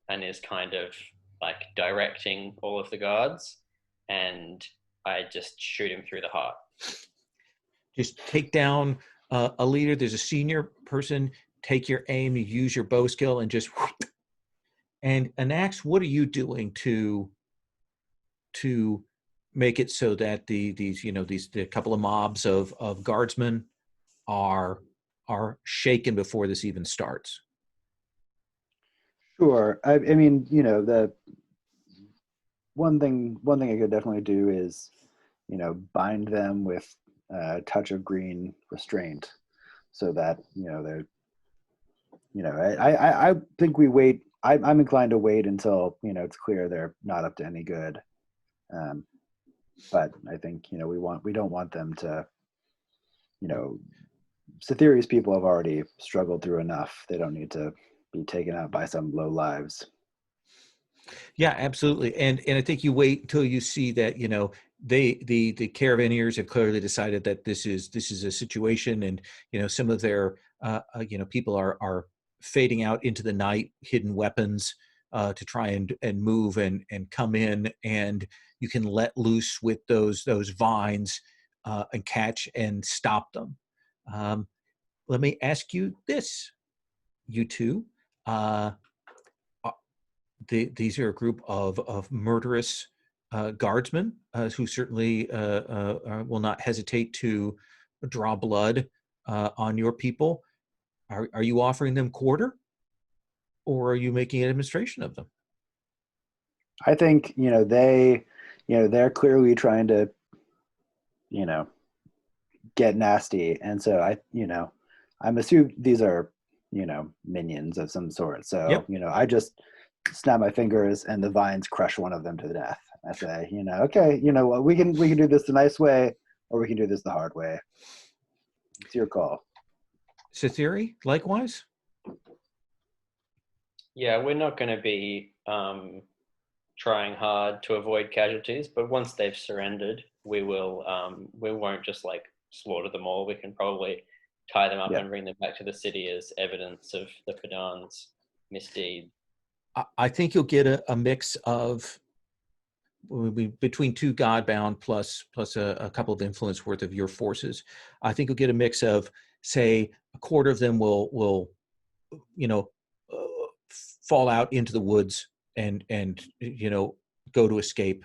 and is kind of like directing all of the guards, and I just shoot him through the heart. Just take down a leader. There's a senior person. Take your aim. You use your bow skill and just. And an axe, what are you doing to make it so that the couple of mobs of guardsmen are shaken before this even starts? Sure. I mean, the one thing I could definitely do is, bind them with a touch of green restraint, so that they're. I think we wait. I'm inclined to wait until it's clear they're not up to any good. But I think we don't want them to. Sethiri's people have already struggled through enough. They don't need to be taken out by some low lives. Yeah, absolutely. And I think you wait until you see that the caravaneers have clearly decided that this is a situation, and some of their people are fading out into the night, hidden weapons to try and move and come in, and you can let loose with those vines and catch and stop them. Let me ask you this, you two. These are a group of murderous guardsmen who certainly will not hesitate to draw blood on your people. Are you offering them quarter, or are you making a demonstration of them? I think they're clearly trying to get nasty, and so I'm assuming these are minions of some sort. So Yep. I just snap my fingers and the vines crush one of them to death. I say, okay, we can do this the nice way, or we can do this the hard way. It's your call. Sethiri, likewise? Yeah, we're not going to be trying hard to avoid casualties, but once they've surrendered, we won't just like slaughter them all. We can probably tie them up and bring them back to the city as evidence of the Padan's misdeed. I think you'll get a mix of between 2 Godbound plus a couple of influence worth of your forces. I think you'll get a mix of, say, a quarter of them will fall out into the woods and go to escape.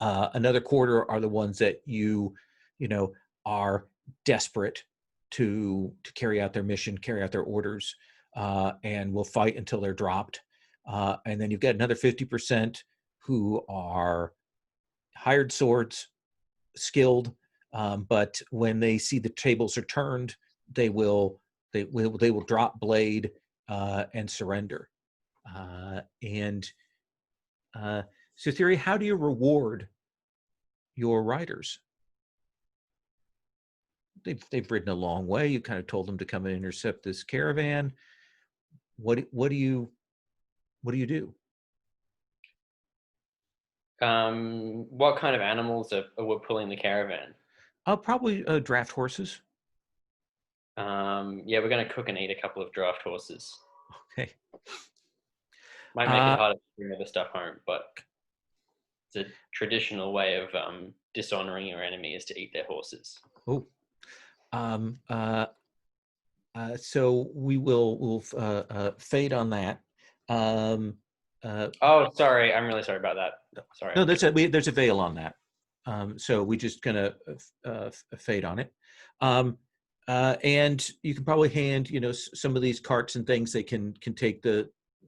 Another quarter are the ones that you know, are desperate to carry out their mission, carry out their orders, and will fight until they're dropped. And then you've got another 50% who are hired swords, skilled, but when they see the tables are turned, they will drop blade and surrender. So, Theory, how do you reward your riders? They've ridden a long way. You kind of told them to come and intercept this caravan. What do you do? What kind of animals are pulling the caravan? Probably draft horses. Yeah, we're going to cook and eat a couple of draft horses. Okay. Might make it harder to bring other stuff home, but it's a traditional way of dishonoring your enemy is to eat their horses. Oh. So we'll fade on that. Oh, sorry. I'm really sorry about that. Sorry. No, there's a veil on that. So we just gonna fade on it. And you can probably hand, some of these carts and things they can take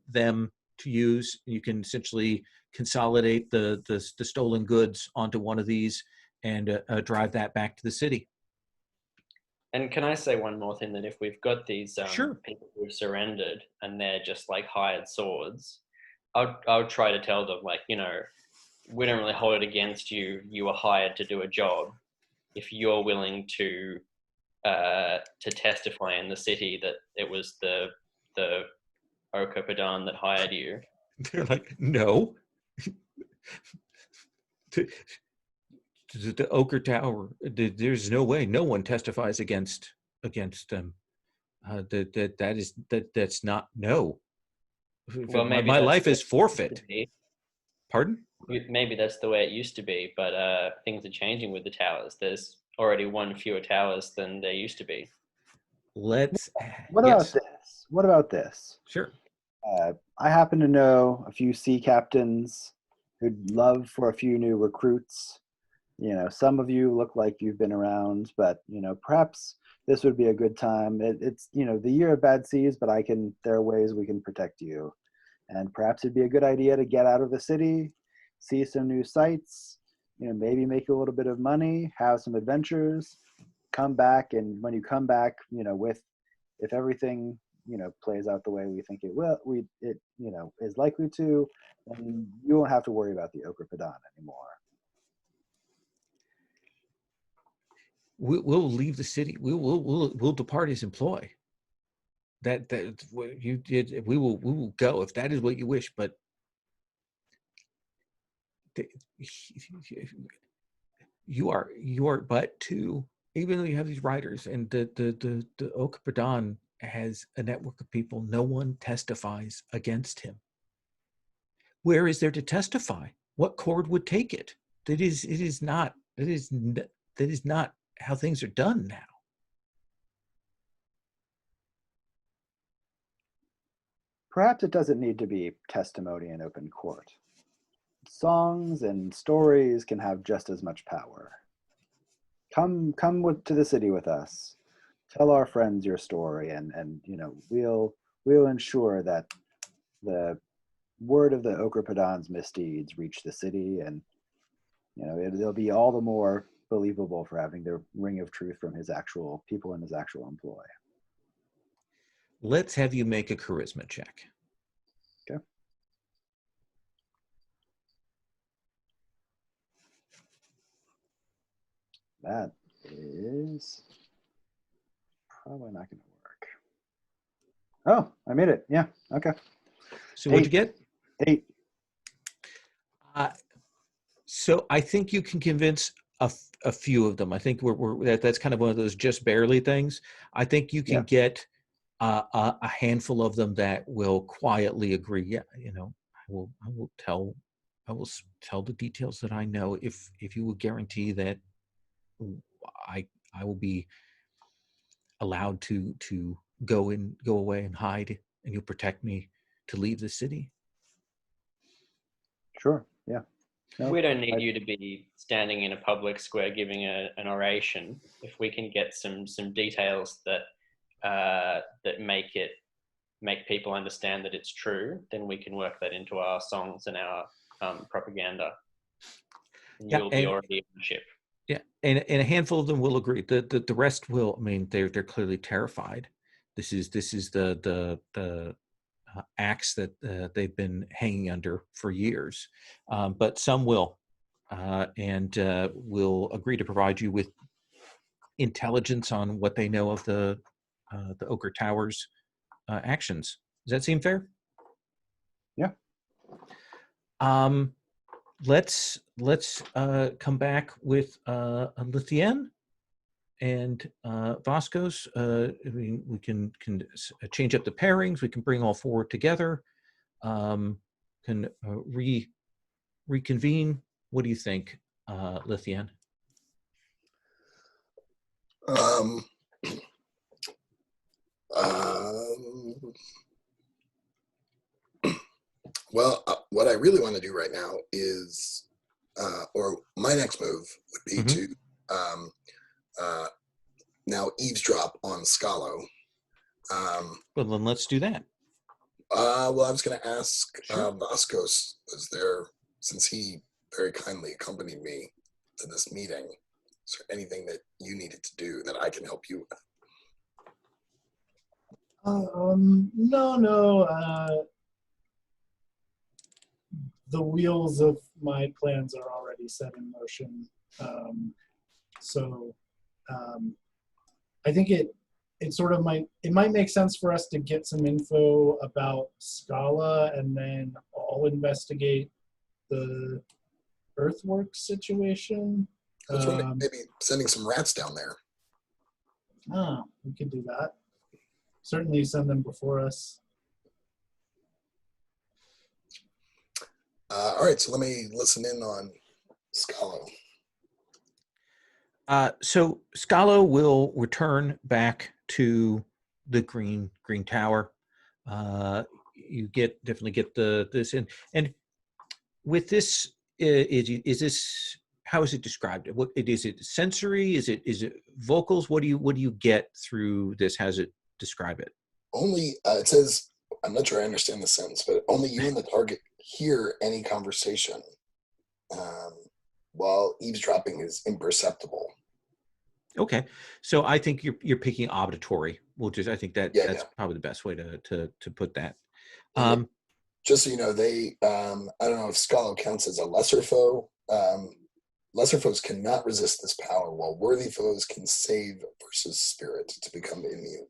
them to use. You can essentially consolidate the stolen goods onto one of these and drive that back to the city. And can I say one more thing, that if we've got these Sure. people who've surrendered and they're just like hired swords, I'll try to tell them, like, we don't really hold it against you. You were hired to do a job. If you're willing to testify in the city that it was the Oka Padan that hired you. They're like, no. The Ochre Tower, there's no way. No one testifies against them. That's not, no. Well, maybe my life is forfeit. Pardon? Maybe that's the way it used to be, but things are changing with the towers. There's already one fewer towers than there used to be. What about this? What about this? Sure. I happen to know a few sea captains who'd love for a few new recruits. Some of you look like you've been around, but perhaps this would be a good time. It's the year of bad seas, but there are ways we can protect you, and perhaps it'd be a good idea to get out of the city, see some new sights, maybe make a little bit of money, have some adventures, come back, and when you come back, if everything plays out the way we think it will, is likely to, then you won't have to worry about the Ochre Padan anymore. We'll leave the city. We'll depart his employ. That what you did. We will go if that is what you wish. But you are but two. Even though you have these riders, and the Ochre Padan has a network of people, no one testifies against him. Where is there to testify? What court would take it? That is not how things are done now. Perhaps it doesn't need to be testimony in open court. Songs and stories can have just as much power. Come to the city with us. Tell our friends your story, and we'll ensure that the word of the Ochre Padan's misdeeds reach the city, and it'll be all the more believable for having the ring of truth from his actual people in his actual employ. Let's have you make a charisma check. Okay. That is probably not going to work. Oh, I made it. Yeah. Okay. So what'd you get? 8. So I think you can convince a few of them. I think that's kind of one of those just barely things. I think you can get a handful of them that will quietly agree. Yeah, I will tell the details that I know if you will guarantee that I will be allowed to go away and hide, and you'll protect me to leave the city. Sure. Yeah. No, We don't need you to be standing in a public square giving an oration. If we can get some details that that make people understand that it's true, then we can work that into our songs and our propaganda. And Yeah, you'll be already on the ship. Yeah, and a handful of them will agree. The rest will. I mean, they're clearly terrified. This is the axe that they've been hanging under for years. But some will, and will agree to provide you with intelligence on what they know of the Ochre Tower's actions. Does that seem fair? Yeah. Let's come back with Lithien and Vascos. I mean, we can change up the pairings. We can bring all four together. Can reconvene. What do you think, Lithien? Um, well, what I really want to do right now is, or my next move would be to now eavesdrop on Scalo. Well, then let's do that. Well, I was going to ask Sure. Vascos, was there, since he very kindly accompanied me to this meeting, is there anything that you needed to do that I can help you with? No. The wheels of my plans are already set in motion. I think it might make sense for us to get some info about Scala, and then I'll investigate the earthworks situation. I was wondering maybe sending some rats down there. We could do that. Certainly send them before us. All right, so let me listen in on Scalo. So Scalo will return back to the Green Tower. You definitely get this in, and with this, is this, how is it described? What is it? Sensory? Is it vocals? What do you get through this? How does it describe it? Only it says, I'm not sure I understand the sentence, but only you and the target hear any conversation, while eavesdropping is imperceptible. Okay, so I think you're picking auditory. I think that's probably the best way to put that. Just so you know, they I don't know if Scalo counts as a lesser foe. Lesser foes cannot resist this power, while worthy foes can save versus spirit to become immune.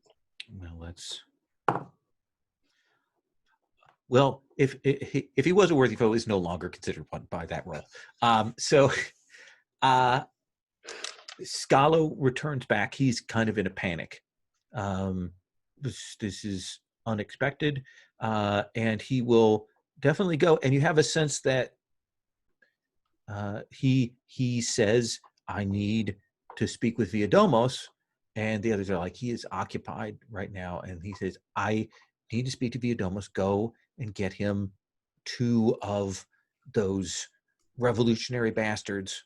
Well, if he was a worthy foe, is no longer considered one by that role. Scalo returns back. He's kind of in a panic. This is unexpected, and he will definitely go. And you have a sense that he says, "I need to speak with Viadomos," and the others are like, "He is occupied right now," and he says, "I need to speak to Viadomos. Go and get him 2 of those revolutionary bastards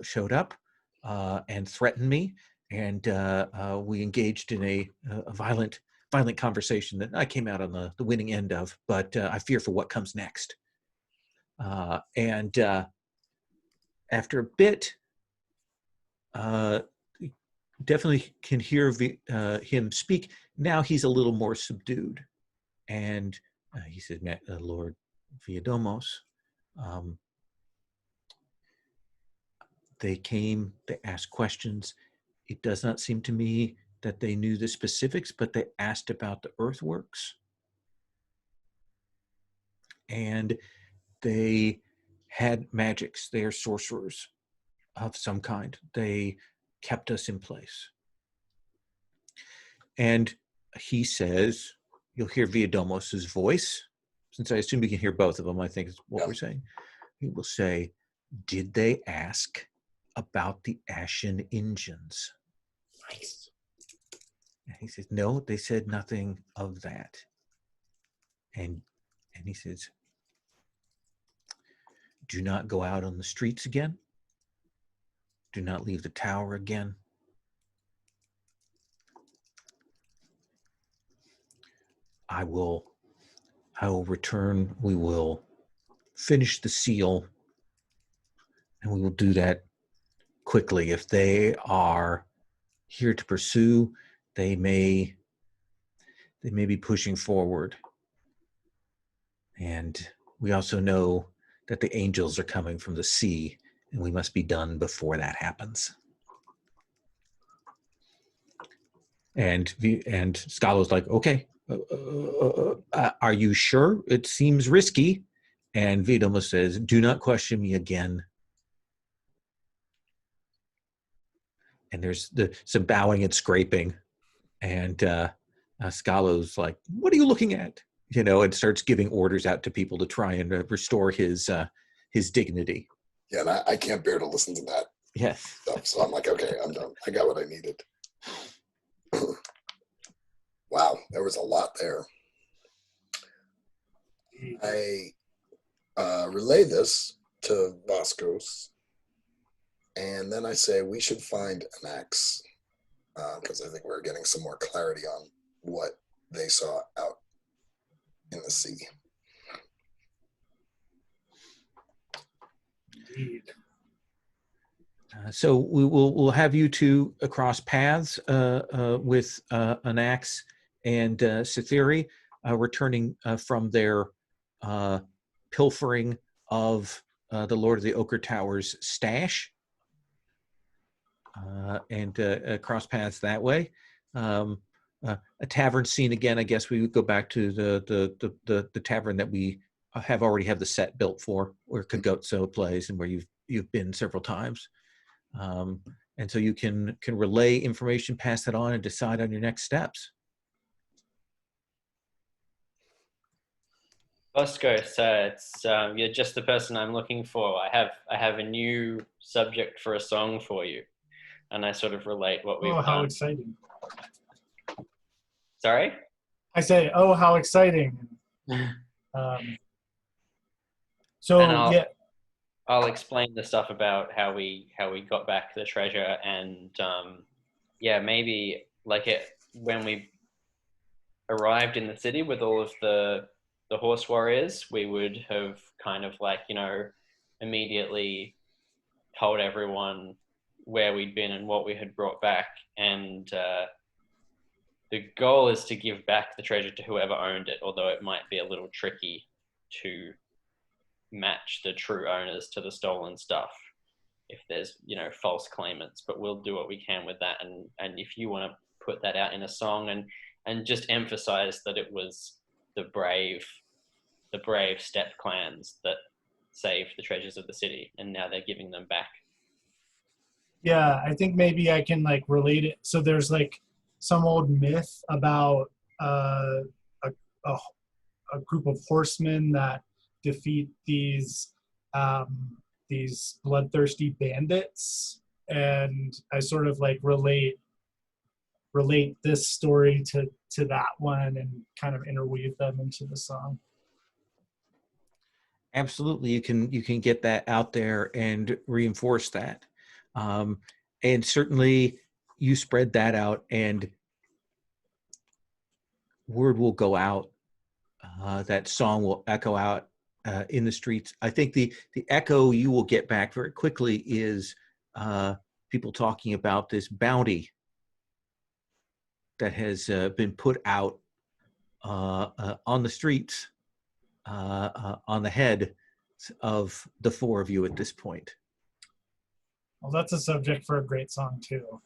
showed up and threatened me, and we engaged in a violent conversation that I came out on the winning end of, but I fear for what comes next." And after a bit, definitely can hear him speak. Now he's a little more subdued, and he said, "Lord Viadomos, they came, they asked questions. It does not seem to me that they knew the specifics, but they asked about the earthworks. And they had magics. They are sorcerers of some kind. They kept us in place." And he says, you'll hear Viadomos's voice, since I assume you can hear both of them, I think is what we're saying. He will say, "Did they ask about the Ashen engines?" Nice. And he says, "No, they said nothing of that." And he says, Do not go out on the streets again. Do not leave the tower again. I will return. We will finish the seal, and we will do that quickly. If they are here to pursue, they may be pushing forward. And we also know that the angels are coming from the sea, and we must be done before that happens. And Scala's like, okay, are you sure? It seems risky. And Vidoma says, do not question me again. And there's some bowing and scraping. And Scala's like, what are you looking at? And starts giving orders out to people to try and restore his dignity. Yeah, and I can't bear to listen to that Yes. stuff. So I'm like, okay, I'm done. I got what I needed. Wow, there was a lot there. I relay this to Vascos, and then I say we should find an axe, because I think we're getting some more clarity on what they saw out in the sea. Indeed. So we'll have you two across paths with Anax and Cytheri, returning from their pilfering of the Lord of the Ochre Tower's stash, and cross paths that way. A tavern scene again. I guess we would go back to the tavern that we already have the set built for, where Kagotso plays and where you've been several times. And so you can relay information, pass that on, and decide on your next steps. Bosco, so it's you're just the person I'm looking for. I have a new subject for a song for you, and I sort of relate what we've Oh, how done. exciting. Sorry? I say, oh, how exciting. So, And yeah. I'll explain the stuff about how we got back the treasure, and maybe when we arrived in the city with all of the horse warriors, we would have kind of immediately told everyone where we'd been and what we had brought back, and the goal is to give back the treasure to whoever owned it, although it might be a little tricky to match the true owners to the stolen stuff if there's false claimants, but we'll do what we can with that. And if you want to put that out in a song and just emphasize that it was the brave steppe clans that saved the treasures of the city, and now they're giving them back. Yeah, I think maybe I can relate it. So there's some old myth about a group of horsemen that defeat these bloodthirsty bandits, and I sort of relate this story to that one and kind of interweave them into the song. Absolutely, you can get that out there and reinforce that, and certainly you spread that out, and word will go out. That song will echo out in the streets. I think the echo you will get back very quickly is people talking about this bounty that has been put out on the streets, on the head of the four of you at this point. Well, that's a subject for a great song too.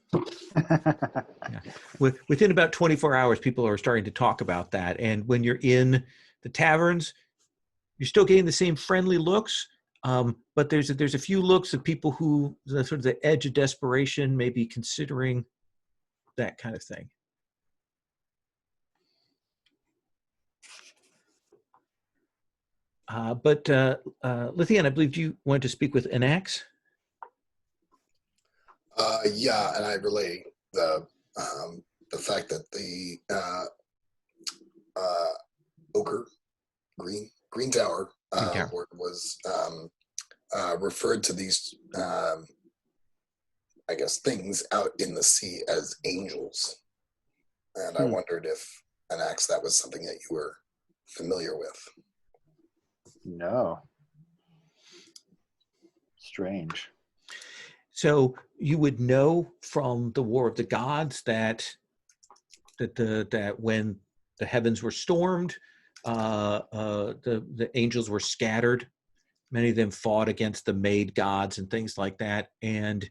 Yeah. Within about 24 hours, people are starting to talk about that. And when you're in the taverns, you're still getting the same friendly looks, but there's a few looks of people who sort of the edge of desperation, maybe considering that kind of thing. But Lithian, I believe you wanted to speak with Anax. Yeah, and I relay the fact that the Ochre Green Tower Tower. was referred to these, I guess, things out in the sea as angels. And I wondered if, Anax, that was something that you were familiar with. No. Strange. So you would know from the War of the Gods that when the heavens were stormed, the angels were scattered. Many of them fought against the maid gods and things like that, and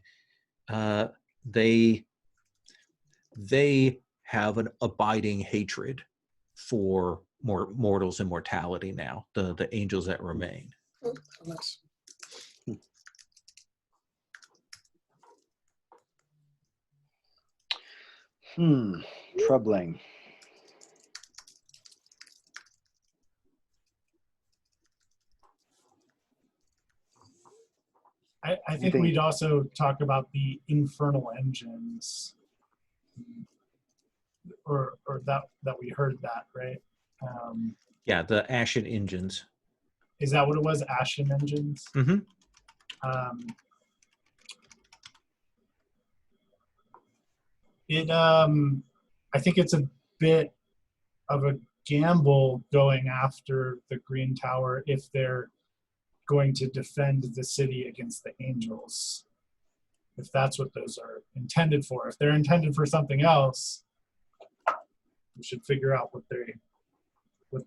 they have an abiding hatred for mortals' immortality now. The angels that remain. Oh, nice. Troubling. I think we'd also talk about the infernal engines, or that we heard that, right? Yeah, the Ashen engines. Is that what it was? Ashen engines? Mm-hmm. I think it's a bit of a gamble going after the Green Tower if they're going to defend the city against the angels. If that's what those are intended for. If they're intended for something else, we should figure out what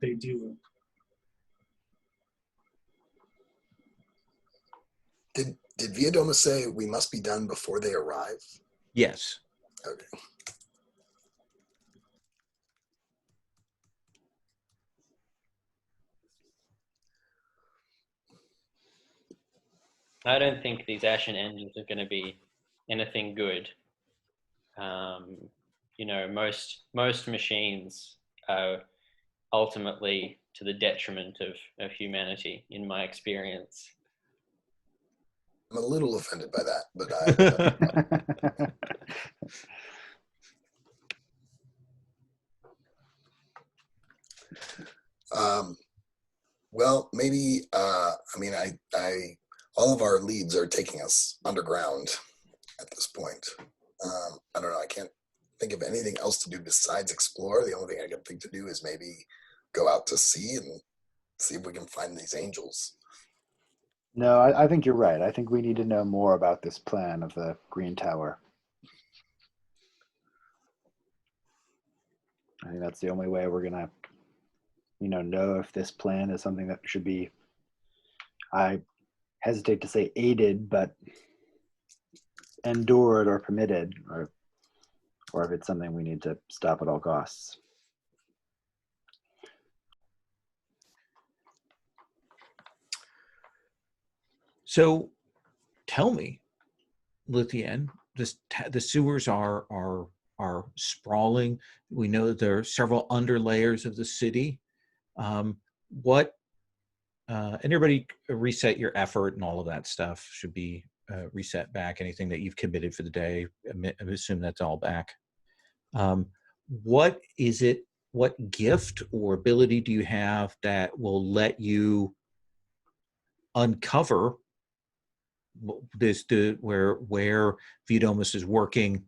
they do. Did Viadoma say we must be done before they arrive? Yes. Okay. I don't think these Ashen engines are going to be anything good. Most machines are ultimately to the detriment of humanity, in my experience. I'm a little offended by that, but well, maybe, all of our leads are taking us underground at this point. I don't know, I can't think of anything else to do besides explore. The only thing I can think to do is maybe go out to sea and see if we can find these angels. No, I think you're right. I think we need to know more about this plan of the Green Tower. I think that's the only way we're gonna, know if this plan is something that should be, I hesitate to say aided, but endured or permitted, or if it's something we need to stop at all costs. So, tell me, Luthien, the sewers are sprawling. We know that there are several underlayers of the city. And everybody reset your effort and all of that stuff should be reset back. Anything that you've committed for the day, I assume that's all back. What is it? What gift or ability do you have that will let you uncover where Viadomus is working,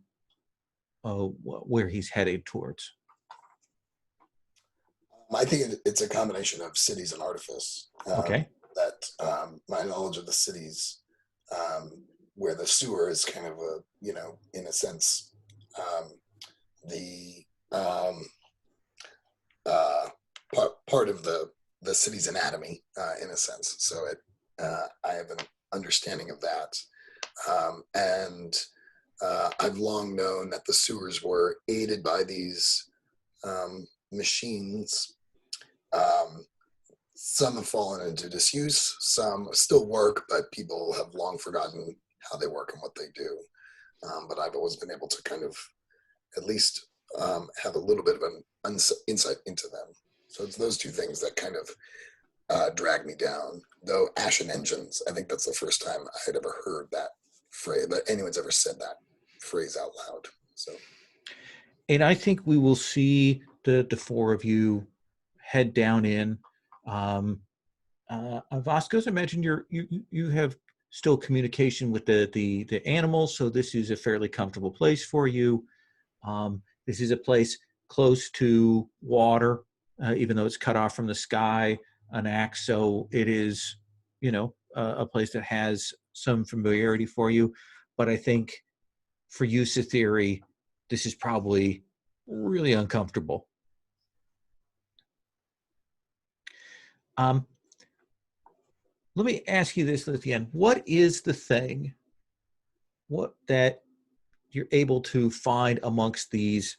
where he's headed towards? I think it's a combination of cities and artifice. Okay. That my knowledge of the cities, where the sewer is kind of in a sense, the part of the city's anatomy, in a sense. So I have an understanding of that, and I've long known that the sewers were aided by these machines. Some have fallen into disuse, some still work, but people have long forgotten how they work and what they do. But I've always been able to kind of at least have a little bit of an insight into them. So it's those two things that kind of drag me down. Though Ashen engines, I think that's the first time I had ever heard that phrase, that anyone's ever said that phrase out loud. So, and I think we will see the four of you head down in. Vasquez, I imagine you have still communication with the animals, so this is a fairly comfortable place for you. This is a place close to water, even though it's cut off from the sky, an axe. So it is, a place that has some familiarity for you. But I think for you, Cytherea, this is probably really uncomfortable. Let me ask you this at the end. What is the thing that you're able to find amongst these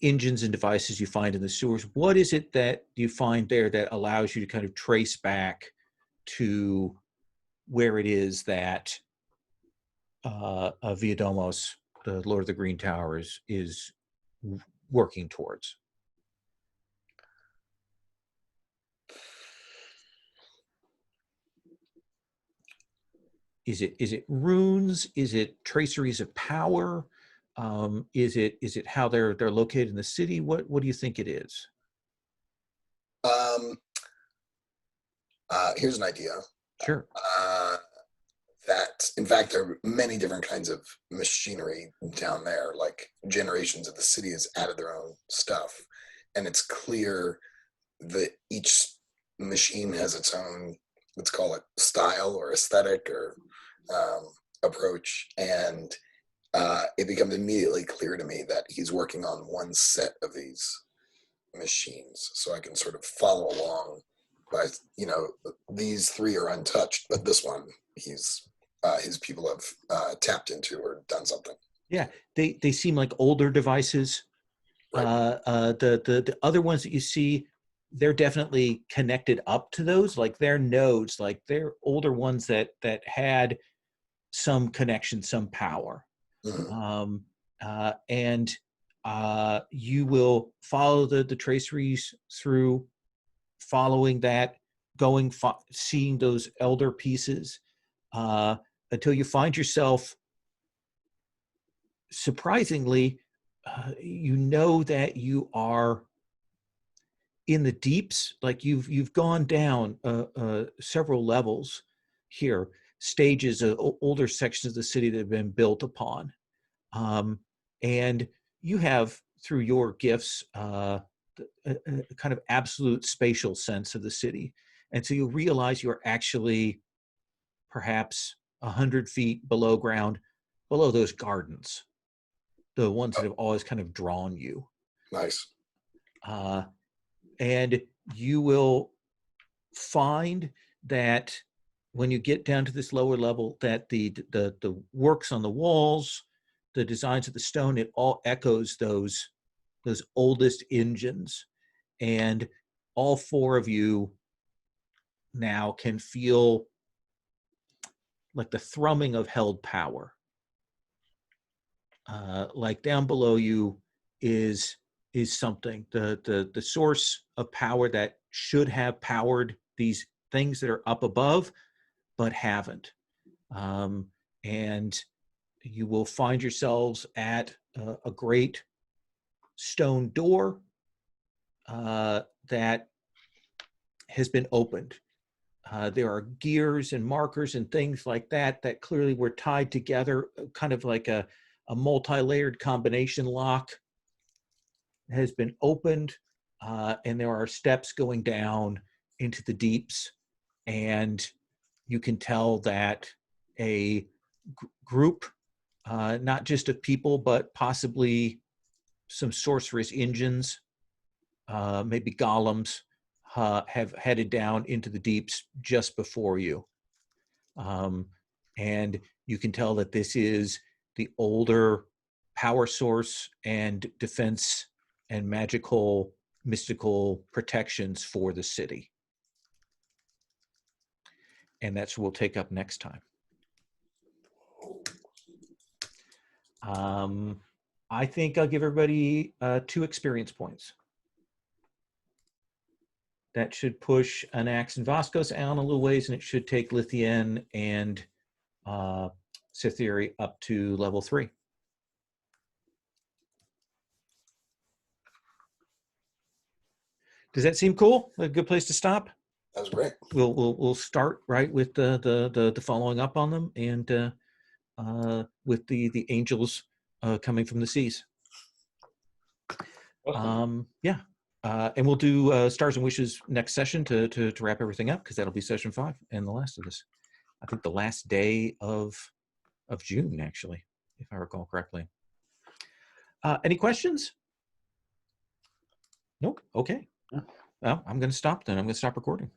engines and devices you find in the sewers? What is it that you find there that allows you to kind of trace back to where it is that Viadomos, the Lord of the Green Towers, is working towards? Is it runes? Is it traceries of power? Is it how they're located in the city? What do you think it is? Here's an idea. Sure. That in fact there are many different kinds of machinery down there. Like generations of the city has added their own stuff, and it's clear that each machine has its own, let's call it style or aesthetic or approach, and it becomes immediately clear to me that he's working on one set of these machines, so I can sort of follow along by, these three are untouched, but this one his people have tapped into or done something. Yeah, they seem like older devices. Right. The other ones that you see, they're definitely connected up to those, like they're nodes, like they're older ones that had some connection, some power. Mm-hmm. And you will follow the traceries through, following that, seeing those elder pieces, until you find yourself, surprisingly, you know that you are in the deeps. Like you've gone down several levels here, stages of older sections of the city that have been built upon, and you have, through your gifts, a kind of absolute spatial sense of the city, and so you realize you're actually perhaps 100 feet below ground, below those gardens, the ones that have always kind of drawn you. Nice. And you will find that when you get down to this lower level, that the works on the walls, the designs of the stone, it all echoes those oldest engines. And all four of you now can feel like the thrumming of held power. Like down below you is something, the source of power that should have powered these things that are up above, but haven't. And you will find yourselves at a great stone door that has been opened. There are gears and markers and things like that that clearly were tied together, kind of like a multi-layered combination lock has been opened, and there are steps going down into the deeps, and you can tell that a group, not just of people, but possibly some sorceress engines, maybe golems, have headed down into the deeps just before you. And you can tell that this is the older power source and defense and magical, mystical protections for the city. And that's what we'll take up next time. I think I'll give everybody 2 experience points. That should push Anax and Vasquez out a little ways, and it should take Lithian and Cytherea up to level 3. Does that seem cool? A good place to stop? That was great. We'll start right with the following up on them, and with the angels coming from the seas. Awesome. Yeah. And we'll do Stars and Wishes next session to wrap everything up, because that'll be session 5 and the last of this. I think the last day of June, actually, if I recall correctly. Any questions? Nope. Okay. Well, I'm going to stop then. I'm going to stop recording.